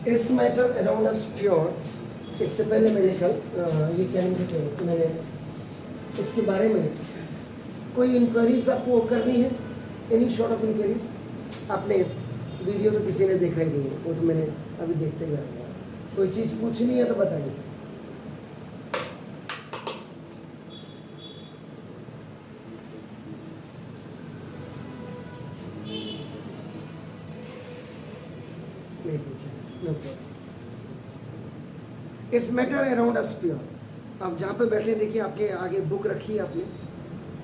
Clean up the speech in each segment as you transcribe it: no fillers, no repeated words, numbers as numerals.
इस matter around us pure, इससे पहले मैंने कल ये कहने के मैंने इसके बारे में कोई इंक्वायरीज आपको करनी है, एनी शॉर्ट ऑफ इंक्वायरीज? आपने वीडियो तो किसी ने देखा ही नहीं है, वो तो मैंने अभी देखते हुए आ गया। कोई चीज़ पूछनी है तो बताइए। नहीं पूछे, इस मैटर अराउंड अस प्योर। आप जहाँ पे बैठे देखिए, आपके आगे बुक रखी है, आपने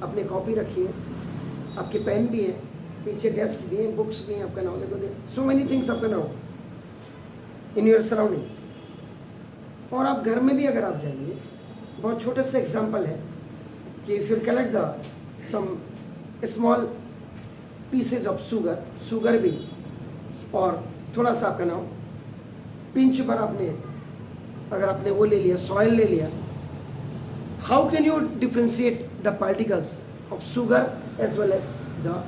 अपने कॉपी रखी है, आपके पेन भी है, पीछे डेस्क भी है, बुक्स भी हैं, आपका नाम देखो, सो मेनी थिंग्स आपका नाम इन योर सराउंडिंग्स। और आप घर में भी अगर आप जाएंगे, बहुत छोटे से एग्जांपल है कि if you collect the some small pieces of sugar भी, और थोड़ा सा आपका नाम पिंच पर आपने अगर आपने वो ले लिया, सॉइल ले लिया, how can you differentiate the particles of sugar as well as the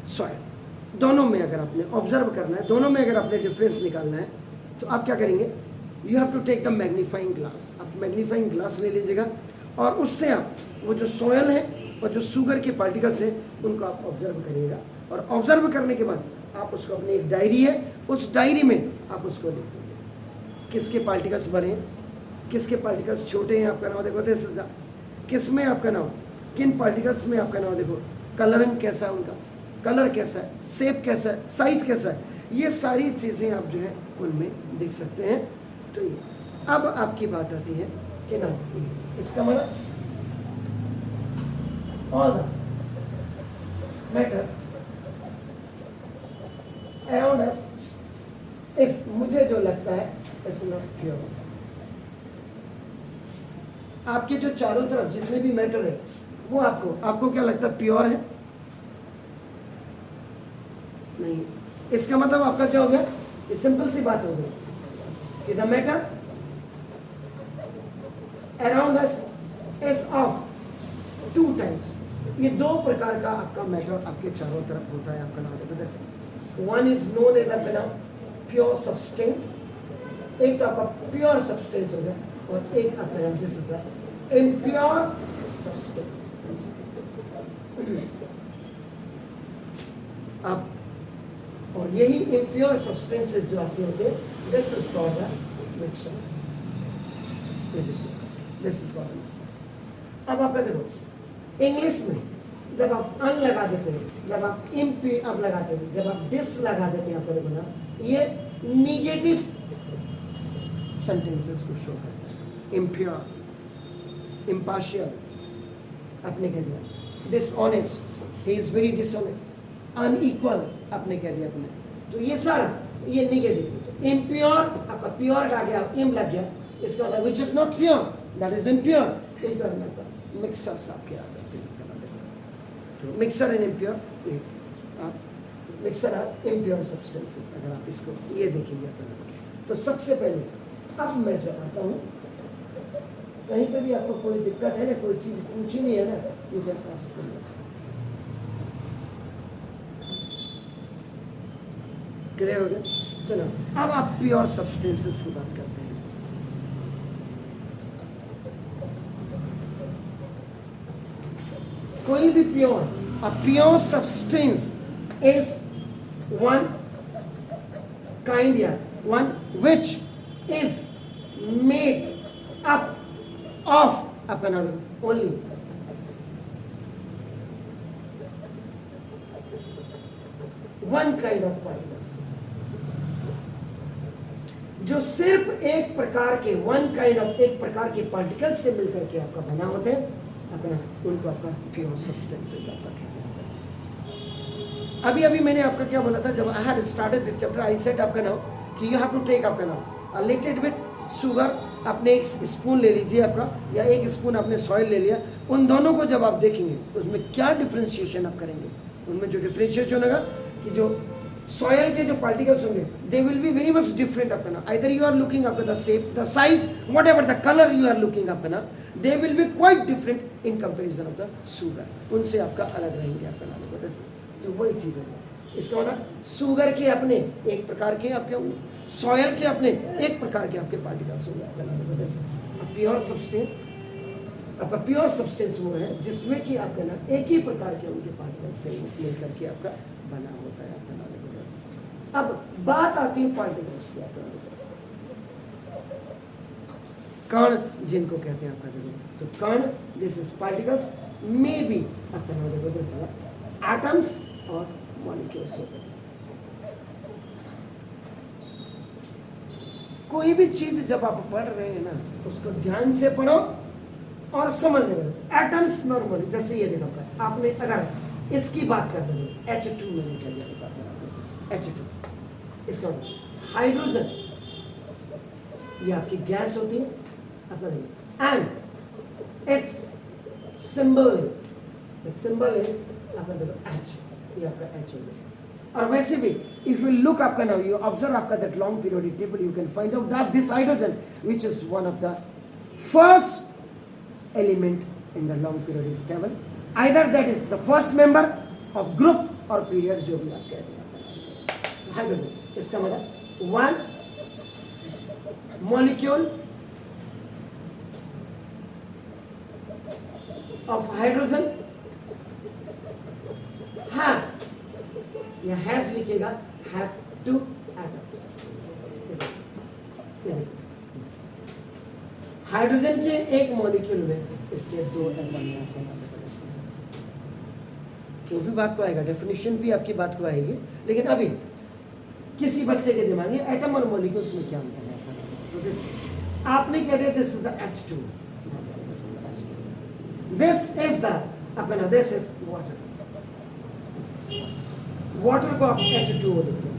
soil? दोनों में अगर आपने ऑब्जर्व करना है, दोनों में अगर आपने डिफरेंस निकालना है, तो आप क्या करेंगे? You have to take the magnifying glass. आप मैग्नीफाइंग ग्लास ले लीजिएगा और उससे आप वो जो सॉइल है और जो शुगर के पार्टिकल्स हैं उनको आप ऑब्जर्व करिएगा। और ऑब्जर्व करने के बाद आप उसको, अपनी एक डायरी है, उस डायरी में आप उसको लिख दीजिए, किसके पार्टिकल्स बड़े हैं, किसके पार्टिकल्स छोटे हैं, आपका नाम देखो, दिस इज किस में आपका नाम, किन पार्टिकल्स में आपका नाम देखो, कलरिंग कैसा है उनका, कलर कैसा है, शेप कैसा है, साइज कैसा है, ये सारी चीज़ें आप जो है उनमें देख सकते हैं। तो ये अब आपकी बात आती है कि ना, इसका मतलब all the matter around us इस, मुझे जो लगता है इट्स नॉट प्योर। आपके जो चारों तरफ जितने भी मैटर है वो आपको क्या लगता है, प्योर है? नहीं। इसका मतलब आपका क्या हो गया? ये सिंपल सी बात हो गई कि the matter around us is of two types. ये दो प्रकार का आपका मैटर आपके चारों तरफ होता है। आपका नाम देखो, वन इज नोन एज आपका नाम प्योर सब्सटेंस, एक तो आपका प्योर सब्सटेंस हो गया, और एक आपका नाम this is the impure substance. अब और यही इम्प्योर सब्सटेंसेस जो आपके होते हैं, this is called the mixture. This is called mixture. अब आपका देखो, इंग्लिश में जब आप अन लगा देते हैं, जब आप इम्पी अब लगाते हैं, जब आप डिस लगा देते हैं, आपको देखो ना, ये निगेटिव सेंटेंसेस को शो करता है। इम्प्योर, इम्पार्शियल, आपने कह दिया dishonest, he is very dishonest, unequal आपने कह दिया अपने, तो ये सारा ये निगेटिव। इम्प्योर आपका प्योर का गया, इम लग गया, इसका मतलब which is not pure, that is impure. Impure में आपका मिक्सर्स आपके आ जाते हैं। तो mixture and impure, mixture are impure substances. अगर आप इसको ये देखेंगे तो सबसे पहले अब मैं जो आता हूँ, कहीं पे भी आपको कोई दिक्कत है ना, कोई चीज़ पूछी नहीं है ना, you can ask me. Clear हो गया? चलो अब आप प्योर सब्सटेंसेस की बात करते हैं। कोई भी pure, a pure substance is one kind, yeah, one which is made up of another only one kind of particles, जो सिर्फ एक प्रकार के, वन काइंड ऑफ, एक प्रकार के पार्टिकल से मिलकर के आपका बना होते हैं, अपना उनको आपका प्योर सब्सटेंसेस आपका कहते हैं। अभी अभी मैंने आपका क्या बोला था, जब I had started this chapter, I said आपका नाम कि यू हैव टू टेक आपका नाम अ लिटिल बिट शुगर, आपने एक स्पून ले लीजिए आपका, या एक स्पून आपने सॉइल ले लिया, उन दोनों को जब आप देखेंगे उसमें क्या डिफ्रेंशिएशन आप करेंगे, उनमें जो डिफ्रेंशिएशन होगा कि जो सॉयल के जो पार्टिकल्स होंगे, they will be very much different आपका ना, आइदर यू आर लुकिंग आपका the shape, the size, whatever the colour you are looking आपका ना, they will be quite different in comparison of the sugar, उनसे आपका अलग रहेंगे आपका ना। तो वही चीज़ होगी। इसका मतलब शुगर के अपने एक प्रकार के आपके होंगे, सॉयल के अपने एक प्रकार के आपके पार्टिकल्स होंगे। आपका ना प्योर सब्सटेंस, आपका प्योर सब्सटेंस वो है जिसमें कि आपका ना एक ही प्रकार के उनके पार्टिकल्स से मिलकर के आपका बना होता है। आपका नाम अब बात आती है पार्टिकल्स की। आपका कण जिनको कहते हैं आपका देखो, तो कण this is particles may be आपका नाम देखो दिस एटम्स और मॉलिक्यूल्स होते हैं। कोई भी चीज जब आप पढ़ रहे हैं ना उसको ध्यान से पढ़ो और समझ रहे। एटम्स नॉर्मली जैसे ये देखो, आपने अगर इसकी बात करते हो H2 मैंने क्या दिया H2, इसका हाइड्रोजन ये आपकी गैस होती है अपना, एंड इट्स सिंबल इज आपका देखो H, ये आपका H हो गया। और वैसे भी इफ यू लुक आपका नाउ यू ऑब्जर्व आपका that long periodic table, you can find out that this hydrogen which is one of the first element in the long periodic table, either that is the first member of group और period, जो भी आप कहते हैं hydrogen. इसका मतलब one molecule of hydrogen has लिखेगा has two atoms. Hydrogen के एक मॉलिक्यूल में इसके दो एटम है। वो भी बात को आएगा, डेफिनेशन भी आपकी बात को आएगी, लेकिन अभी किसी बच्चे के दिमाग में एटम और मॉलिक्यूल्स में क्या अंतर है। तो दिस आपने कह दिया this is the H2, this is the अपना दिस इज वाटर, वाटर को आप H2O लिखते हैं।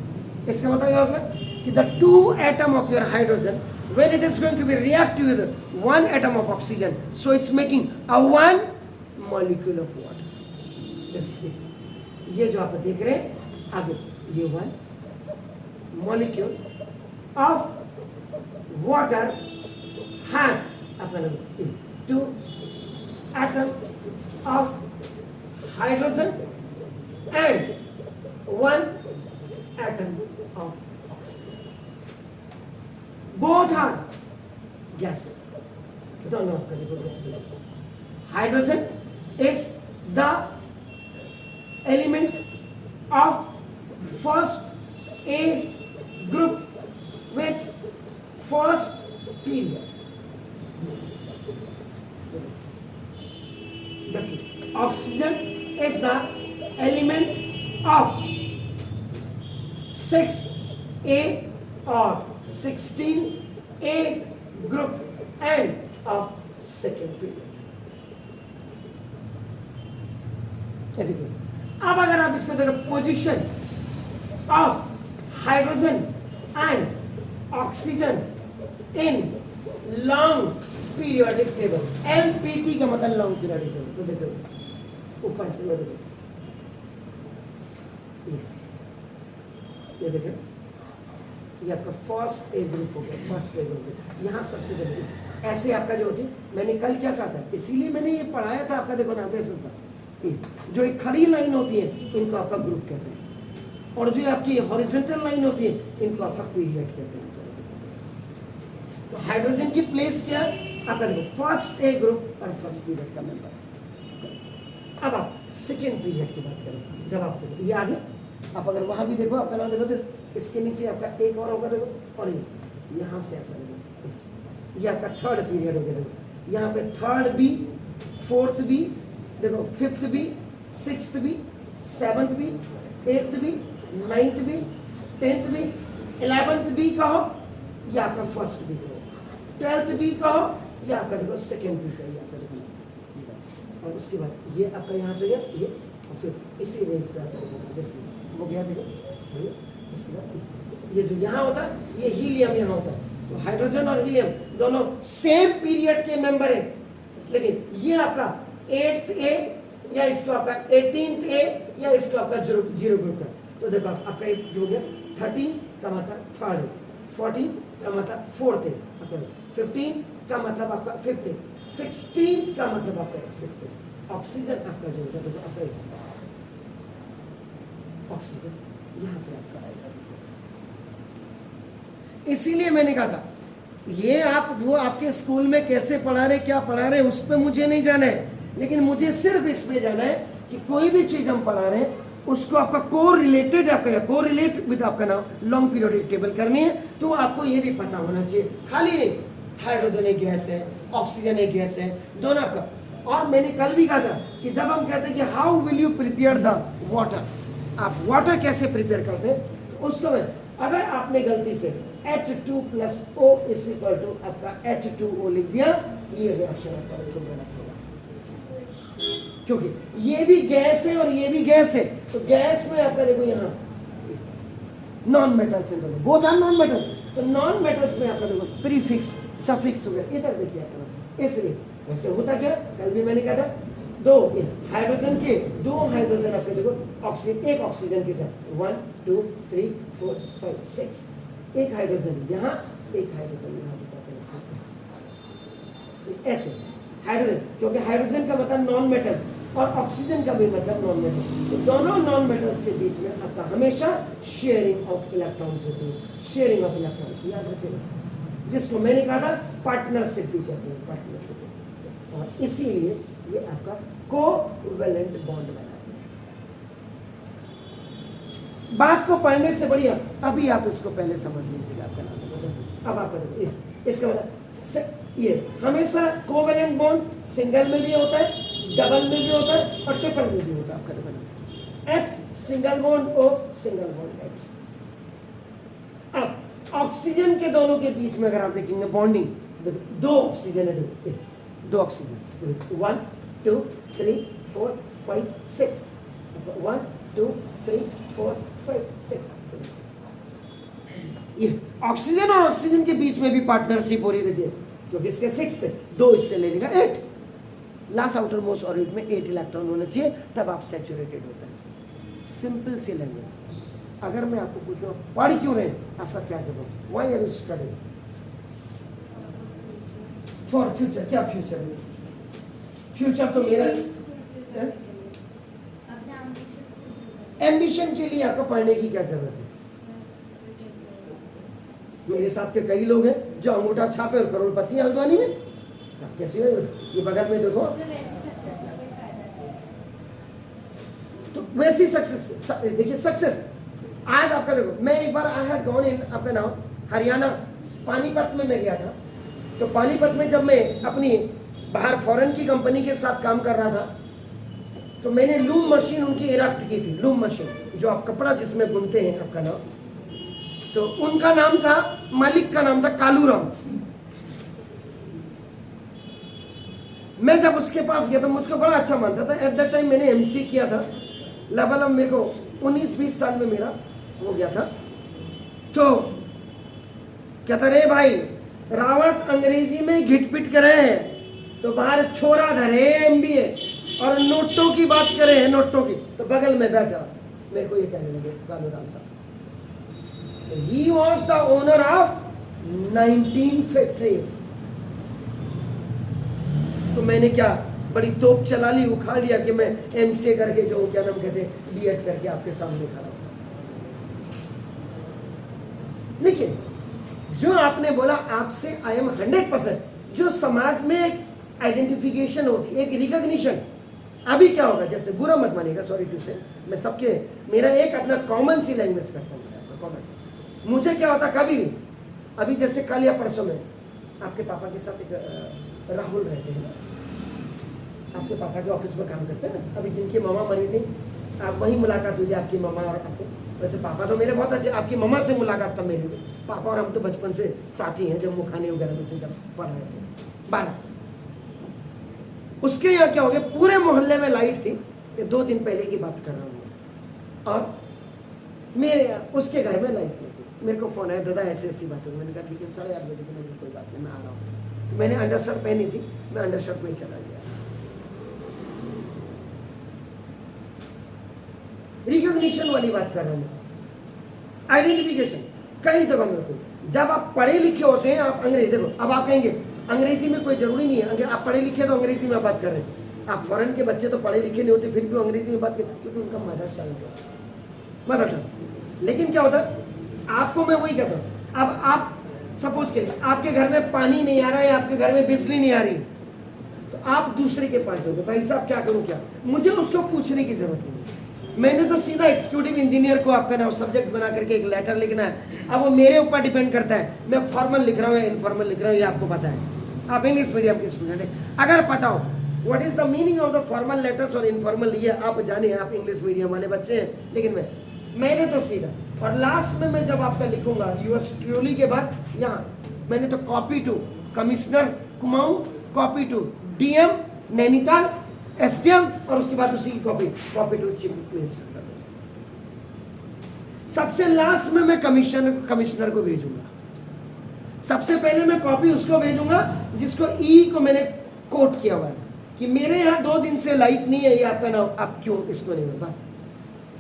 इसका मतलब क्या होगा कि the two atom of your hydrogen when it is going to be react with one atom of oxygen, so it's making a one molecule of water. ये जो आप देख रहे हैं आगे, ये one molecule of water has अपना two atom of hydrogen and one atom of oxygen. Both are gases. दोनों gases. Hydrogen is the element of first A group with first period. Oxygen is the element of 6A or 16A group and of second period. अब अगर आप इसको देखो position of hydrogen and oxygen in long periodic table, LPT का मतलब long periodic table, तो देखो ऊपर से देखो ये देखो, ये आपका फर्स्ट ए ग्रुप हो गया, फर्स्ट ए ग्रुप। यहाँ सबसे पहले ऐसे आपका जो होती है, मैंने कल क्या कहा था, इसीलिए मैंने ये पढ़ाया था आपका, देखो ना जो एक खड़ी लाइन होती है इनको आपका ग्रुप कहते हैं, और जो आपकी हॉरिजॉन्टल लाइन होती है इनको आपका पीरियड कहते हैं। तो हाइड्रोजन की प्लेस क्या है आपका, देखो फर्स्ट ए ग्रुप और फर्स्ट पीरियड का मेंबर। अब आप सेकेंड पीरियड की बात करें, जब आप देखो ये आगे आप अगर वहां भी देखो आपका नाम देखो, इसके नीचे आपका एक और होगा देखो, और ये यहाँ से आपका देखो ये आपका थर्ड पीरियड हो गया। देखो यहाँ पे थर्ड बी, फोर्थ बी, देखो fifth B, sixth B, seventh B, eighth B, ninth B, tenth B, 11th B कहो या आपका फर्स्ट बी कहो, 12th बी कहो या आपका देखो सेकेंड बी कहो, आपका देखो। और उसके बाद ये आपका यहाँ से गया ये, और फिर इसी रेंज पे आपका जैसे वो गया देखो। उसके बाद ये जो यहाँ होता है ये हीलियम यहाँ होता है, तो हाइड्रोजन और हीलियम दोनों सेम पीरियड के मेंबर हैं, लेकिन ये आपका 8th ए या इसको आपका 18th ए या इसको आपका जीरो ग्रुप का। तो देखो आपका एक जो हो गया 13 का मतलब थर्ड है, 14 का मतलब फोर्थ है, 15 का मतलब आपका फिफ्थ है, 16 का मतलब आपका सिक्स्थ है। ऑक्सीजन आपका जो होगा देखो आपका ऑक्सीजन यहाँ पे आपका आएगा। इसीलिए मैंने कहा था ये आप वो आपके स्कूल में कैसे पढ़ा रहे क्या पढ़ा रहे उस पर मुझे नहीं जाना है, लेकिन मुझे सिर्फ इस पे जाना है कि कोई भी चीज हम पढ़ा रहे हैं उसको आपका को रिलेटेड आपका को रिलेट विद आपका नाम लॉन्ग पीरियोडिक टेबल करनी है, तो आपको ये भी पता होना चाहिए। खाली नहीं हाइड्रोजन एक गैस है, ऑक्सीजन एक गैस है, दोनों आपका। और मैंने कल भी कहा था कि जब हम कहते हैं कि how will you prepare the water, आप वाटर कैसे प्रिपेयर करते हैं, तो उस समय अगर आपने गलती से H2 + O = आपका H2O लिख दिया, ये रिएक्शन आपका बिल्कुल गलत होगा, क्योंकि ये भी गैस है और ये भी गैस है। तो गैस में आपका देखो यहाँ नॉन मेटल्स हैं दोनों, बोथ आर नॉन मेटल, तो नॉन मेटल्स में आपका देखो प्रीफिक्स सफिक्स वगैरह इधर देखिए आपका। इसलिए वैसे होता क्या, कल भी मैंने कहा था दो हाइड्रोजन के दो हाइड्रोजन आपके देखो ऑक्सीजन एक ऑक्सीजन के साथ 1 2 3 4 5 6 एक हाइड्रोजन यहाँ एक हाइड्रोजन यहाँ ऐसे हाइड्रोजन, क्योंकि हाइड्रोजन का मतलब नॉन मेटल और ऑक्सीजन का भी मतलब नॉन मेटल, तो दोनों नॉन मेटल्स के बीच में आपका हमेशा शेयरिंग ऑफ इलेक्ट्रॉन्स होती है, शेयरिंग ऑफ इलेक्ट्रॉन्स याद रखिएगा, जिसको मैंने कहा था पार्टनरशिप भी कहते हैं, पार्टनरशिप। और इसीलिए ये आपका कोवैलेंट बॉन्ड बनाते हैं। बात को पढ़ने से बढ़िया अभी आप इसको पहले समझ लीजिएगा आपका नाम। अब आप इसका मतलब ये हमेशा कोवैलेंट बॉन्ड सिंगल में भी होता है, डबल में भी होता है और ट्रिपल में भी होता है आपका। देखो H single bond O single bond H। अब ऑक्सीजन के दोनों के बीच में अगर आप देखेंगे बॉन्डिंग, दो ऑक्सीजन है, दो ऑक्सीजन 1 2 3 4 5 6 1 2 3 4 5 6 ये ऑक्सीजन और ऑक्सीजन के बीच में भी पार्टनरशिप हो रही है, क्योंकि इसके 6 थे, दो इससे ले लेगा 8, लास्ट आउटर मोस्ट ऑर्बिट में 8 इलेक्ट्रॉन होना चाहिए, तब आप सैचुरेटेड होता है। सिंपल सी लैंग्वेज। अगर मैं आपको पूछूं पढ़ क्यों रहे, आपका क्या जवाब, why are you studying for future. क्या फ्यूचर में, फ्यूचर तो मेरा एम्बिशन के लिए आपको पढ़ने की क्या जरूरत है। मेरे साथ के कई लोग हैं जो अंगूठा छापे और करोड़पति हल्द्वानी में, आप कैसे ये बगल में देखो, तो वैसी सक्सेस देखिए सक्सेस। आज आपका देखो, मैं एक बार आई हैड गॉन इन आपका नाम हरियाणा, पानीपत में मैं गया था। तो पानीपत में जब मैं अपनी बाहर फॉरेन की कंपनी के साथ काम कर रहा था, तो मैंने लूम मशीन उनकी इरेक्ट की थी, लूम मशीन जो आप कपड़ा जिसमें बुनते हैं आपका नाम, तो उनका नाम था, मालिक का नाम था कालूराम। मैं जब उसके पास गया तो मुझको बड़ा अच्छा मानता था। एट दैट टाइम मैंने एमसी किया था, लगभग मेरे को 19-20 साल में मेरा हो गया था। तो कहता रे भाई रावत अंग्रेजी में घिटपिट करे हैं, तो बाहर छोरा धरे एमबीए और नोटों की बात करे हैं, नोटों की। तो बगल में बैठा मेरे को ये कहने लगे कालूराम साहब, he was the owner of 19 factories। तो मैंने क्या बड़ी तोप चला ली, उखाड़ लिया कि मैं एमसीए करके जो क्या नाम कहते हैं बीएड करके आपके सामने खड़ा हूं। लेकिन जो आपने बोला आपसे आई एम 100%, जो समाज में एक आइडेंटिफिकेशन होती, एक रिकॉग्निशन। अभी क्या होगा, जैसे बुरा मत मानिएगा, सॉरी टू से, मैं सबके मेरा एक अपना कॉमन सी लैंग्वेज करता हूँ, कॉमन। मुझे क्या होता कभी भी, अभी जैसे कल या परसों में आपके पापा के साथ एक राहुल रहते हैं, आपके पापा के ऑफिस में काम करते हैं ना, अभी जिनकी ममा मरी थी, आप वही मुलाकात हुई थी आपकी ममा और आपको। वैसे पापा तो मेरे बहुत अच्छे, आपकी ममा से मुलाकात था मेरी। पापा और हम तो बचपन से साथी हैं, जब मुखाने वगैरह में थे, जब पढ़ रहे थे 12। उसके यहाँ क्या हो गया, पूरे मोहल्ले में लाइट थी, 2 दिन पहले की बात कर रहा हूँ, और मेरे उसके घर में लाइट नहीं थी। मेरे को फोन आया, दादा ऐसी ऐसी बात हुई। मैंने कहा ठीक है, 8:30 बजे के लिए कोई बात नहीं, मैं आ रहा हूँ। तो मैंने अंडरशर्ट पहनी थी, मैं अंडरशर्ट में ही चला गया। रिकॉग्निशन वाली बात कर रहा हूँ, आइडेंटिफिकेशन कई जगह में होती है। जब आप पढ़े लिखे होते हैं, आप अंग्रेजी देखो, अब आप कहेंगे अंग्रेजी में कोई जरूरी नहीं है, आप पढ़े लिखे तो अंग्रेजी में बात कर रहे हैं। आप फॉरेन के बच्चे तो पढ़े लिखे नहीं होते, फिर भी अंग्रेजी में बात करते, क्योंकि उनका मदर टंग है, मदर टंग। लेकिन क्या होता है, आपको मैं वही कहता हूँ, अब आप सपोज करिए आपके घर में पानी नहीं आ रहा है, आपके घर में बिजली नहीं आ रही, तो आप दूसरे के पास जाओगे, भाई साहब क्या करूं क्या, मुझे उसको पूछने की जरूरत नहीं। मैंने तो सीधा एग्जीक्यूटिव इंजीनियर को आपका नाम सब्जेक्ट बना करके एक लेटर लिखना है। अब वो मेरे ऊपर डिपेंड करता है, मैं फॉर्मल लिख रहा हूँ या इनफॉर्मल लिख रहा हूँ, ये आपको पता है। आप इंग्लिश मीडियम के स्टूडेंट हैं, अगर पता हो what is the meaning of the formal letters और इनफॉर्मल, ये आप जाने, आप इंग्लिश मीडियम वाले बच्चे हैं। लेकिन मैंने तो सीधा, और लास्ट में मैं जब आपका लिखूंगा यूएस ट्रूली के बाद यहाँ मैंने तो copy to commissioner Kumaon, copy to DM Nainital, SDM, और उसके बाद उसी की कॉपी टू चीफ मिनिस्टर। सबसे लास्ट में मैं कमिश्नर को भेजूंगा। सबसे पहले मैं कॉपी उसको भेजूंगा जिसको ई को मैंने कोट किया हुआ है कि मेरे यहाँ 2 दिन से लाइट नहीं है, ये आपका नाम, आप क्यों इसको नहीं, बस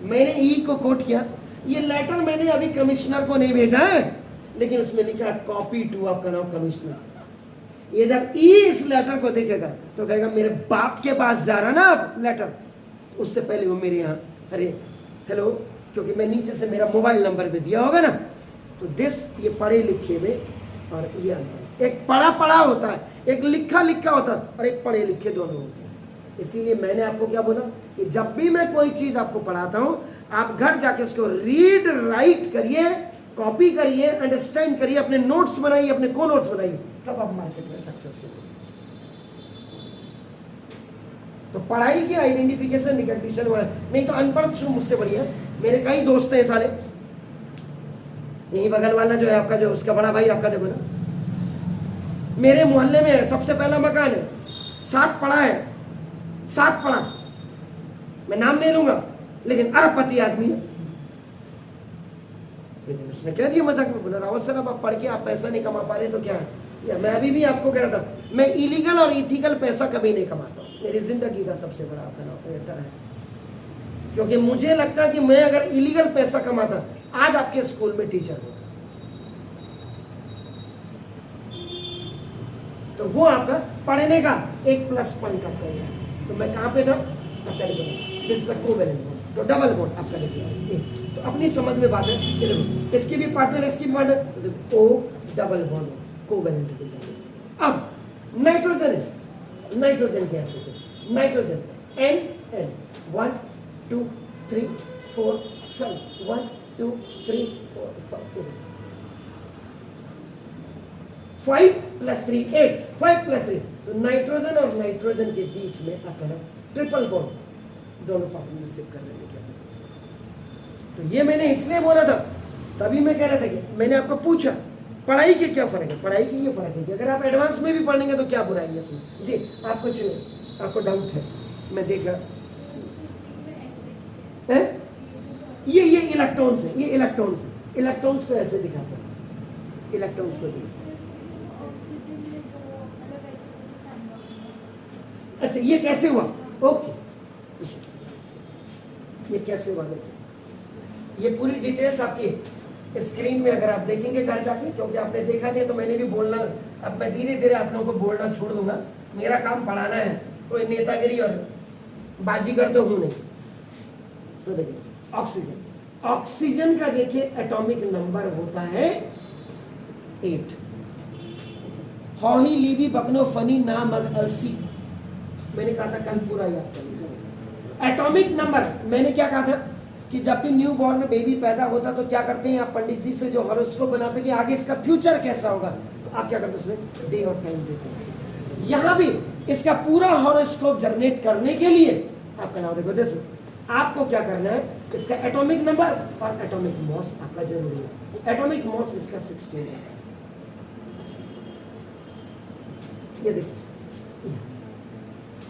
मैंने ई को कोट किया। ये लेटर मैंने अभी कमिश्नर को नहीं भेजा है, लेकिन उसमें लिखा है कॉपी टू आपका नाम कमिश्नर। ये जब ई इस लेटर को देखेगा तो कहेगा मेरे बाप के पास जा रहा ना लेटर, उससे पहले वो मेरे यहाँ अरे हेलो, क्योंकि मैं नीचे से मेरा मोबाइल नंबर भी दिया होगा ना, तो दिस ये पढ़े लिखे में, और ये अंतर, एक पढ़ा होता है, एक लिखा होता है, और एक पढ़े लिखे दोनों होते हैं। इसीलिए मैंने आपको क्या बोला कि जब भी मैं कोई चीज आपको पढ़ाता हूं, आप घर जाके उसको रीड राइट करिए, कॉपी करिए, अंडरस्टैंड करिए, अपने नोट्स बनाइए, अपने को नोट्स बनाइए, तब आप मार्केट में सक्सेसफुल हो। तो पढ़ाई की आइडेंटिफिकेशन रिकग्निशन हुआ है, नहीं तो अनपढ़ मुझसे बढ़िया। मेरे कई दोस्त हैं साले, यही बगल वाला जो है आपका, जो उसका बड़ा भाई आपका, देखो ना, मेरे मोहल्ले में है, सबसे पहला मकान है, 7 पढ़ा है, 7 पढ़ा, मैं नाम नहीं लूंगा, लेकिन अरबपति आदमी है। उसने कह दिया मजाक में, बोला रावत सर अब आप पढ़ के आप पैसा नहीं कमा पा रहे तो क्या है, या मैं अभी भी आपको कह रहा था, मैं इलीगल और इथिकल पैसा कभी नहीं कमाता हूँ, मेरी जिंदगी का सबसे बड़ा आपका नाम है। क्योंकि मुझे लगता है कि मैं अगर इलीगल पैसा कमाता आज आपके स्कूल में टीचर होता, तो वो आपका पढ़ने का 1+ पॉइंट आपका है। तो मैं कहां पे था, तो डबल बॉन्ड आपका देखिए, तो अपनी समझ में बात है, इसकी भी पार्टनर इसकी भी पार्टनर, तो डबल बॉन्ड कोवेलेंट। अब नाइट्रोजन है, नाइट्रोजन कैसे, नाइट्रोजन N 1 2 3 4 5 1 2 3 4 5 5 + 3 8, 5 + 3, तो नाइट्रोजन और नाइट्रोजन के बीच में आता है ट्रिपल बॉन्ड, दोनों पार्टनरशिप करने में क्या। तो ये मैंने इसलिए बोला था, तभी मैं कह रहा था कि मैंने आपको पूछा पढ़ाई के क्या फर्क है, पढ़ाई की ये फर्क है कि अगर आप एडवांस में भी पढ़ेंगे तो क्या बुराई है इसमें। जी आप कुछ, आपको डाउट है, मैं देख रहा, ये इलेक्ट्रॉन्स है, ये इलेक्ट्रॉन्स है, इलेक्ट्रॉन्स को ऐसे दिखाते हैं, इलेक्ट्रॉन्स को अच्छा ये कैसे हुआ, ओके ये कैसे हुआ, देखिए ये पूरी डिटेल्स आपकी स्क्रीन में अगर आप देखेंगे घर जाके, क्योंकि आपने देखा नहीं तो मैंने भी बोलना, अब मैं धीरे धीरे आप लोगों को बोलना छोड़ दूंगा, मेरा काम पढ़ाना है, कोई नेतागिरी और बाजीगर तो हूं नहीं। तो देखिए ऑक्सीजन, ऑक्सीजन का देखिए एटॉमिक नंबर होता है 8। हॉही लीबी बकनो फनी ना मग अलसी, मैंने कहा था कल पूरा याद करेंगे। एटॉमिक नंबर मैंने क्या कहा था कि जब भी न्यू बॉर्न बेबी पैदा होता तो क्या करते हैं आप, पंडित जी से जो हॉरोस्कोप बनाते कि आगे इसका फ्यूचर कैसा होगा, तो आप क्या करते हैं उसमें डे और टाइम देते हैं। यहाँ भी इसका पूरा हॉरोस्कोप जनरेट करने के लिए आपका नाम देखो, जैसे आपको क्या करना है, इसका एटॉमिक नंबर और एटॉमिक मॉस आपका जरूरी है। एटॉमिक मॉस इसका 16 है, ये देखिए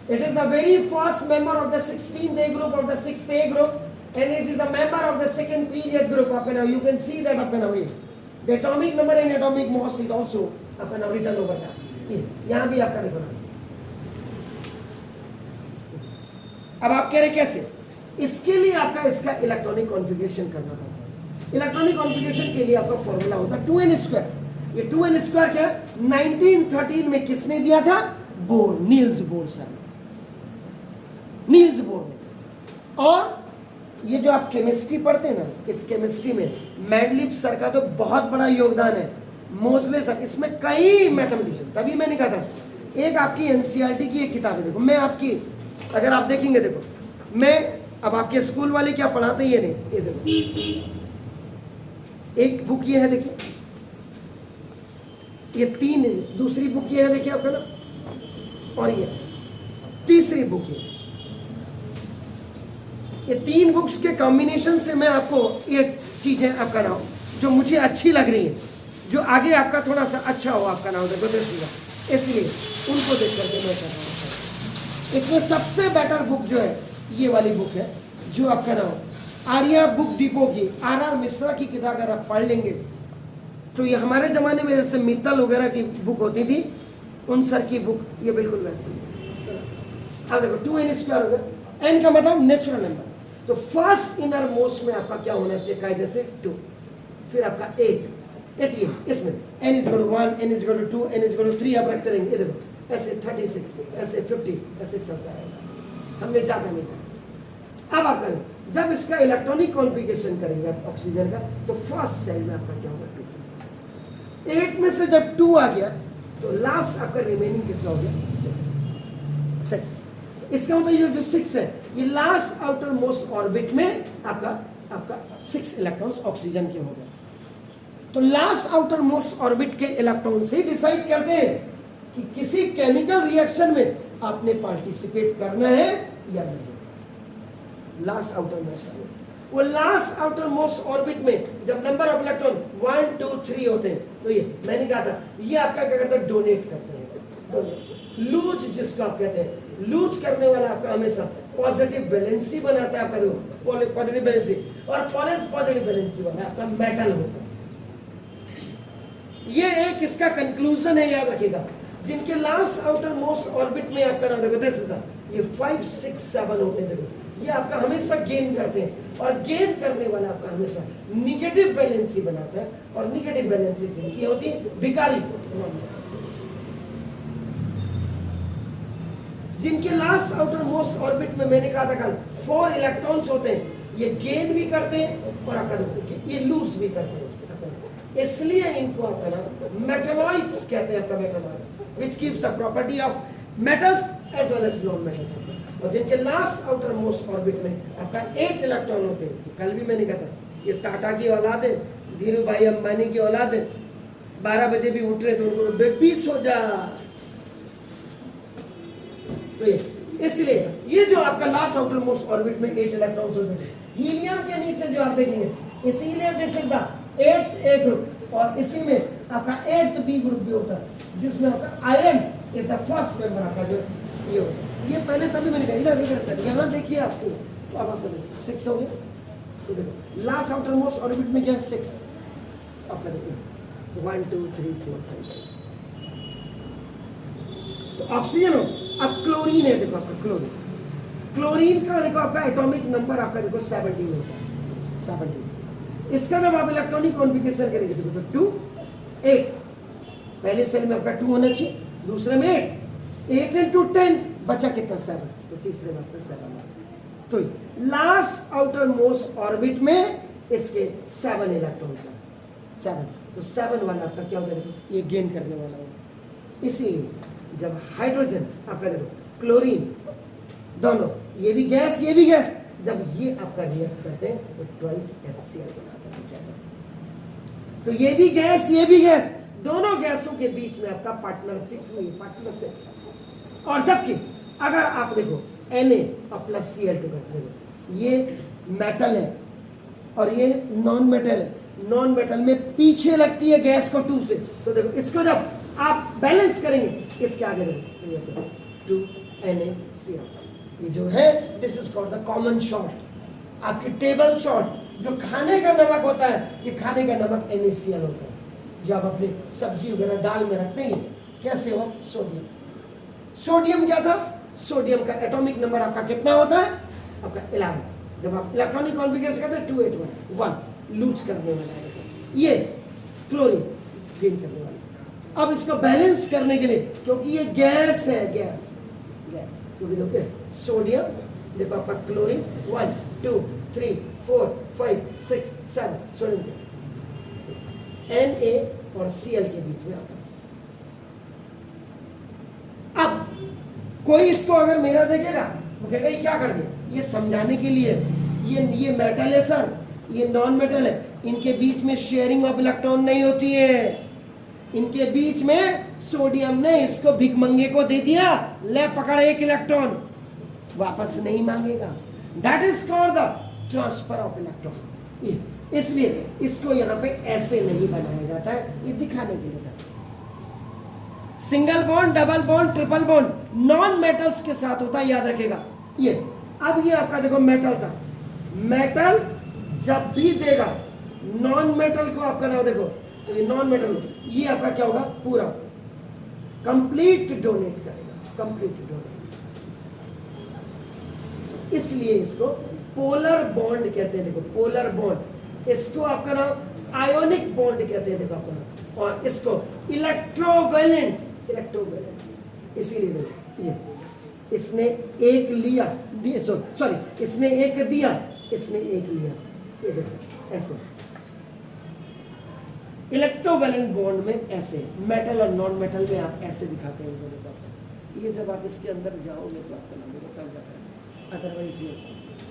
it is the very first member of the 16th A group of the 6th A group and it is a member of the second period group. आपका नाम, you can see that आपका नाम, the atomic number and atomic mass is also आपका नाम written over there, यहाँ भी आपका देखो ना। अब आप कह रहे कैसे, इसके लिए आपका इसका इलेक्ट्रॉनिक कॉन्फ़िगरेशन करना पड़ता है। इलेक्ट्रॉनिक कॉन्फ़िगरेशन के लिए आपका फॉर्मूला होता है 2n²। ये 2n² क्या है, 1913 में किसने दिया था, bore, Niels Bohr sir, Niels Bohr ने। और ये जो आप केमिस्ट्री पढ़ते हैं ना, इस केमिस्ट्री में मैडलिप सर का तो बहुत बड़ा योगदान है, मोजले सर, इसमें कई मैथमेटिशियन। तभी मैंने कहा था एक आपकी एनसीईआरटी की एक किताब है, देखो मैं आपकी, अगर आप देखेंगे, देखो मैं अब आपके स्कूल वाले क्या पढ़ाते हैं, ये नहीं, ये देखो एक बुक ये है, देखिए ये 3 है, दूसरी बुक ये है, देखिए आपका ना, और ये तीसरी बुक ये 3 बुक्स के कॉम्बिनेशन से मैं आपको ये चीजें आपका नाम जो मुझे अच्छी लग रही है, जो आगे आपका थोड़ा सा अच्छा हो आपका नाम देखो, इसलिए उनको देख करके मैं कर रहा हूँ। इसमें सबसे बेटर बुक जो है ये वाली बुक है, जो आपका नाम आर्या बुक डिपो की, आर मिश्रा की किताब अगर आप पढ़ लेंगे तो ये हमारे ज़माने में जैसे मित्तल वगैरह की बुक होती थी, उन सर की बुक ये बिल्कुल वैसी है। अब देखो 2n² हो गया, n का मतलब नेचुरल नंबर, तो फर्स्ट इनर मोस्ट में आपका क्या होना चाहिए कायदे से 2, फिर आपका 8 18, इसमें n = 1, n = 2, n = 3 आप रखते रहेंगे, ये देखो ऐसे 36, ऐसे 50, ऐसे चलता रहेगा, हमने ज़्यादा नहीं करना। अब आप करें, जब इसका इलेक्ट्रॉनिक कॉन्फ़िगरेशन करेंगे आप ऑक्सीजन का, तो फर्स्ट सेल में आपका क्या होगा 2, 8 में से जब 2 आ गया तो लास्ट आपका रिमेनिंग कितना हो गया 6। इसका मतलब ये जो 6 है ये लास्ट आउटर मोस्ट ऑर्बिट में आपका 6 इलेक्ट्रॉन्स ऑक्सीजन के हो गए। तो लास्ट आउटर मोस्ट ऑर्बिट के इलेक्ट्रॉन से डिसाइड करते हैं कि किसी केमिकल रिएक्शन में आपने पार्टिसिपेट करना है या नहीं। लास्ट आउटर मोस्ट ऑर्बिट, वो लास्ट आउटर मोस्ट ऑर्बिट में जब नंबर ऑफ इलेक्ट्रॉन 1 2 3 होते हैं, तो ये मैंने कहा था ये आपका क्या करता है, डोनेट करते हैं, लूज जिसको आप कहते हैं, लूज करने वाला आपका हमेशा पॉजिटिव वैलेंसी बनाता है आपका, पॉजिटिव वैलेंसी, और पॉजिटिव वैलेंसी वाला आपका मेटल होता है। ये एक इसका कंक्लूजन है, याद रखिएगा। जिनके लास्ट आउटर मोस्ट ऑर्बिट में आपका नाम देखो, ये 5 6 7 होते हैं, देखो ये आपका हमेशा गेन करते हैं, और गेन करने वाला आपका हमेशा निगेटिव वैलेंसी बनाता है, और निगेटिव वैलेंसी जिनकी होती है भिखारी। जिनके लास्ट आउटर मोस्ट ऑर्बिट में मैंने कहा था कल 4 इलेक्ट्रॉन्स होते हैं, ये गेन भी करते हैं और आपका ये लूज भी करते हैं, इसलिए इनको आपका नाम मेटलॉइड्स कहते हैं, आपका metalloids which gives the property of metals as well as non metals. और जिनके लास्ट आउटर मोस्ट ऑर्बिट में आपका 8 इलेक्ट्रॉन होते हैं, कल भी मैंने कहा था ये टाटा की औलाद है, धीरू भाई अंबानी की औलाद है, 12 बजे भी उठ रहे तो उनको बेबी सो जा। तो इसलिए ये जो आपका लास्ट आउटर मोस्ट ऑर्बिट में 8 इलेक्ट्रॉन्स होते हैं, हीलियम के नीचे जो आप देखेंगे, इसीलिए this is the 8th A group, और इसी में आपका 8th B ग्रुप भी होता है, जिसमें आपका iron is the first member आपका जो ये होता है। ये पहले तभी मैंने कहा इधर से यहाँ देखिए आपको, तो अब आपको 6 हो गया, तो देखो लास्ट आउटर मोस्ट ऑर्बिट में क्या है 6, आपका देखिए 1 2 3 4 5 6, तो ऑक्सीजन हो। अब क्लोरीन है, देखो आपका क्लोरीन का देखो आपका एटॉमिक नंबर आपका देखो 17 होता है, 17। इसका जब आप इलेक्ट्रॉनिक कॉन्फ़िगरेशन करेंगे देखो तो 2 8, पहले सेल में आपका 2 होना चाहिए, दूसरे में 8 into 10 बचा कितना 7, तो तीसरे में आपका 7 आ। तो लास्ट आउटर मोस्ट ऑर्बिट में इसके 7 इलेक्ट्रॉन है, 7, तो 7 वाला आपका क्या होगा, ये गेन करने वाला होगा। इसीलिए जब हाइड्रोजन आपका देखो क्लोरीन दोनों, ये भी गैस ये भी गैस, जब ये आपका रिएक्ट करते हैं तो ट्वाइस HCl बनाते हैं, क्या करें, तो ये भी गैस ये भी गैस, दोनों गैसों के बीच में आपका पार्टनरशिप हुई, पार्टनरशिप। और जबकि अगर आप देखो Na और प्लस Cl2 करते हो, ये मेटल है और ये नॉन मेटल है, नॉन मेटल में पीछे लगती है गैस को 2 से, तो देखो इसको जब आप बैलेंस करेंगे इसके आगे देखो 2NaCl, ये जो है this is called the common salt, आपकी टेबल सॉल्ट। जो खाने का नमक होता है, ये खाने का नमक NaCl होता है, जो आप अपने सब्जी वगैरह दाल में रखते हैं, कैसे हो, सोडियम। सोडियम क्या था, सोडियम का एटॉमिक नंबर आपका कितना होता है, आपका 11। जब आप इलेक्ट्रॉनिक कॉन्फ़िगरेशन करते हैं 2 8 1 लूज करने वाला है, ये क्लोरीन गेन करने वाला। अब इसको बैलेंस करने के लिए, क्योंकि ये गैस है, गैस क्योंकि देखो सोडियम देखो आपका क्लोरीन 1 2 3 4 5 6 7 सुनेंगे Na और Cl के बीच में आता है। अब कोई इसको अगर मेरा देखेगा वो कहेगा ये क्या कर दिया, ये समझाने के लिए ये मेटल है सर, ये नॉन मेटल है, इनके बीच में शेयरिंग ऑफ इलेक्ट्रॉन नहीं होती है, इनके बीच में सोडियम ने इसको भिखमंगे को दे दिया, ले पकड़ एक इलेक्ट्रॉन, वापस नहीं मांगेगा। That is called the transfer of electron. इसलिए इसको यहाँ पे ऐसे नहीं बनाया जाता है, ये दिखाने के लिए था। Single bond, double bond, triple bond non metals के साथ होता है, याद रखेगा। ये अब ये आपका देखो मेटल था, मेटल जब भी देगा नॉन मेटल को आपका नाम देखो, तो ये नॉन मेटल, ये आपका क्या होगा, पूरा कंप्लीट डोनेट करेगा, कंप्लीट डोनेट। इसलिए इसको पोलर बॉन्ड कहते हैं, देखो पोलर बॉन्ड, इसको आपका नाम आयोनिक बॉन्ड कहते हैं, देखो आपका नाम, और इसको इलेक्ट्रोवेलेंट, इलेक्ट्रोवेलेंट। इसीलिए देखो ये इसने एक लिया, सॉरी इसने एक दिया, इसने एक लिया, ये देखो ऐसे इलेक्ट्रोवेलेंट बॉन्ड में ऐसे, मेटल और नॉन मेटल में आप ऐसे दिखाते हैं इनको। ये जब आप इसके अंदर जाओगे तो आपका नाम तब जाकर, अदरवाइज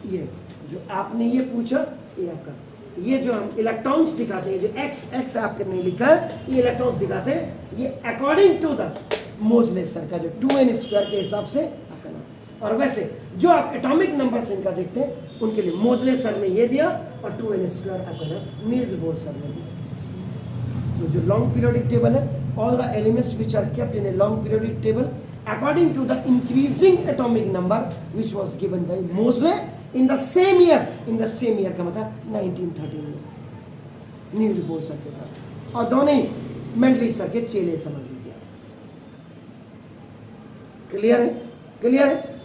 ये जो आपने ये पूछा, ये आपका, ये जो हम इलेक्ट्रॉन्स दिखाते हैं, जो एक्स आपके नहीं लिखा है, ये इलेक्ट्रॉन्स दिखाते हैं, ये अकॉर्डिंग टू द मोजले सर का जो 2n² के हिसाब से आपका नाम। और वैसे जो आप एटॉमिक नंबर इनका देखते हैं उनके लिए मोजले सर ने ये दिया और 2n² आपका नाम नील्स बोर सर ने दिया। तो जो लॉन्ग पीरियोडिक टेबल है, all the elements which are kept in a long periodic table according to the increasing atomic number which was given by Moseley in the same year का मतलब 1913 में Niels Bohr sir के साथ, और दोनों ही Mendeleev sir के चेले समझ लीजिए। क्लियर है, क्लियर है।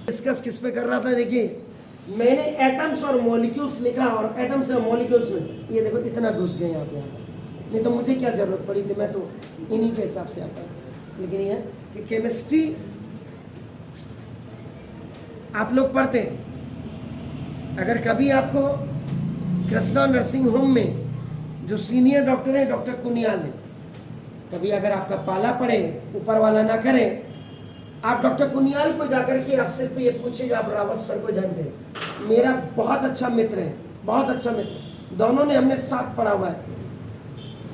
डिस्कस किस पे कर रहा था, देखिए मैंने एटम्स और मॉलिक्यूल्स लिखा, और एटम्स और मॉलिक्यूल्स में ये देखो इतना घुस गए यहाँ पे, नहीं तो मुझे क्या जरूरत पड़ी थी, मैं तो इन्हीं के हिसाब से आता हूँ। लेकिन ये कि केमिस्ट्री आप लोग पढ़ते हैं, अगर कभी आपको कृष्णा नर्सिंग होम में जो सीनियर डॉक्टर है डॉक्टर कुनियाल है, कभी अगर आपका पाला पड़े, ऊपर वाला ना करे, आप डॉक्टर कुनियाल को जाकर के आप सिर्फ ये पूछेगा, आप रावत सर को जानते हैं, मेरा बहुत अच्छा मित्र है, बहुत अच्छा मित्र, दोनों ने हमने साथ पढ़ा हुआ है।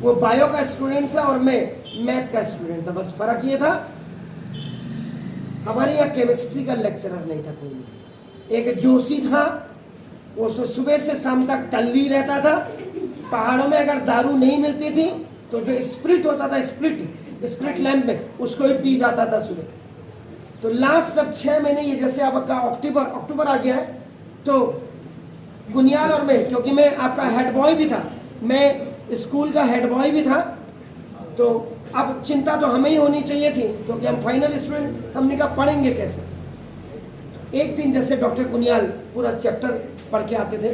वो बायो का स्टूडेंट था और मैं मैथ का स्टूडेंट था, बस फर्क ये था हमारे यहाँ केमिस्ट्री का लेक्चरर नहीं था कोई नहीं। एक जोशी था, वो सुबह से शाम तक टल्ली रहता था, पहाड़ों में अगर दारू नहीं मिलती थी तो जो स्प्रिट होता था, स्प्रिट लैंप में, उसको ही पी जाता था सुबह। तो लास्ट जब 6 महीने, ये जैसे आपका अक्टूबर आ गया है, तो कुनियाल और मैं, क्योंकि मैं आपका हेड बॉय भी था, मैं स्कूल का हेड बॉय भी था, तो अब चिंता तो हमें ही होनी चाहिए थी क्योंकि हम फाइनल स्टूडेंट, हमने कहा पढ़ेंगे कैसे। एक दिन जैसे डॉक्टर कुनियाल पूरा चैप्टर पढ़ के आते थे,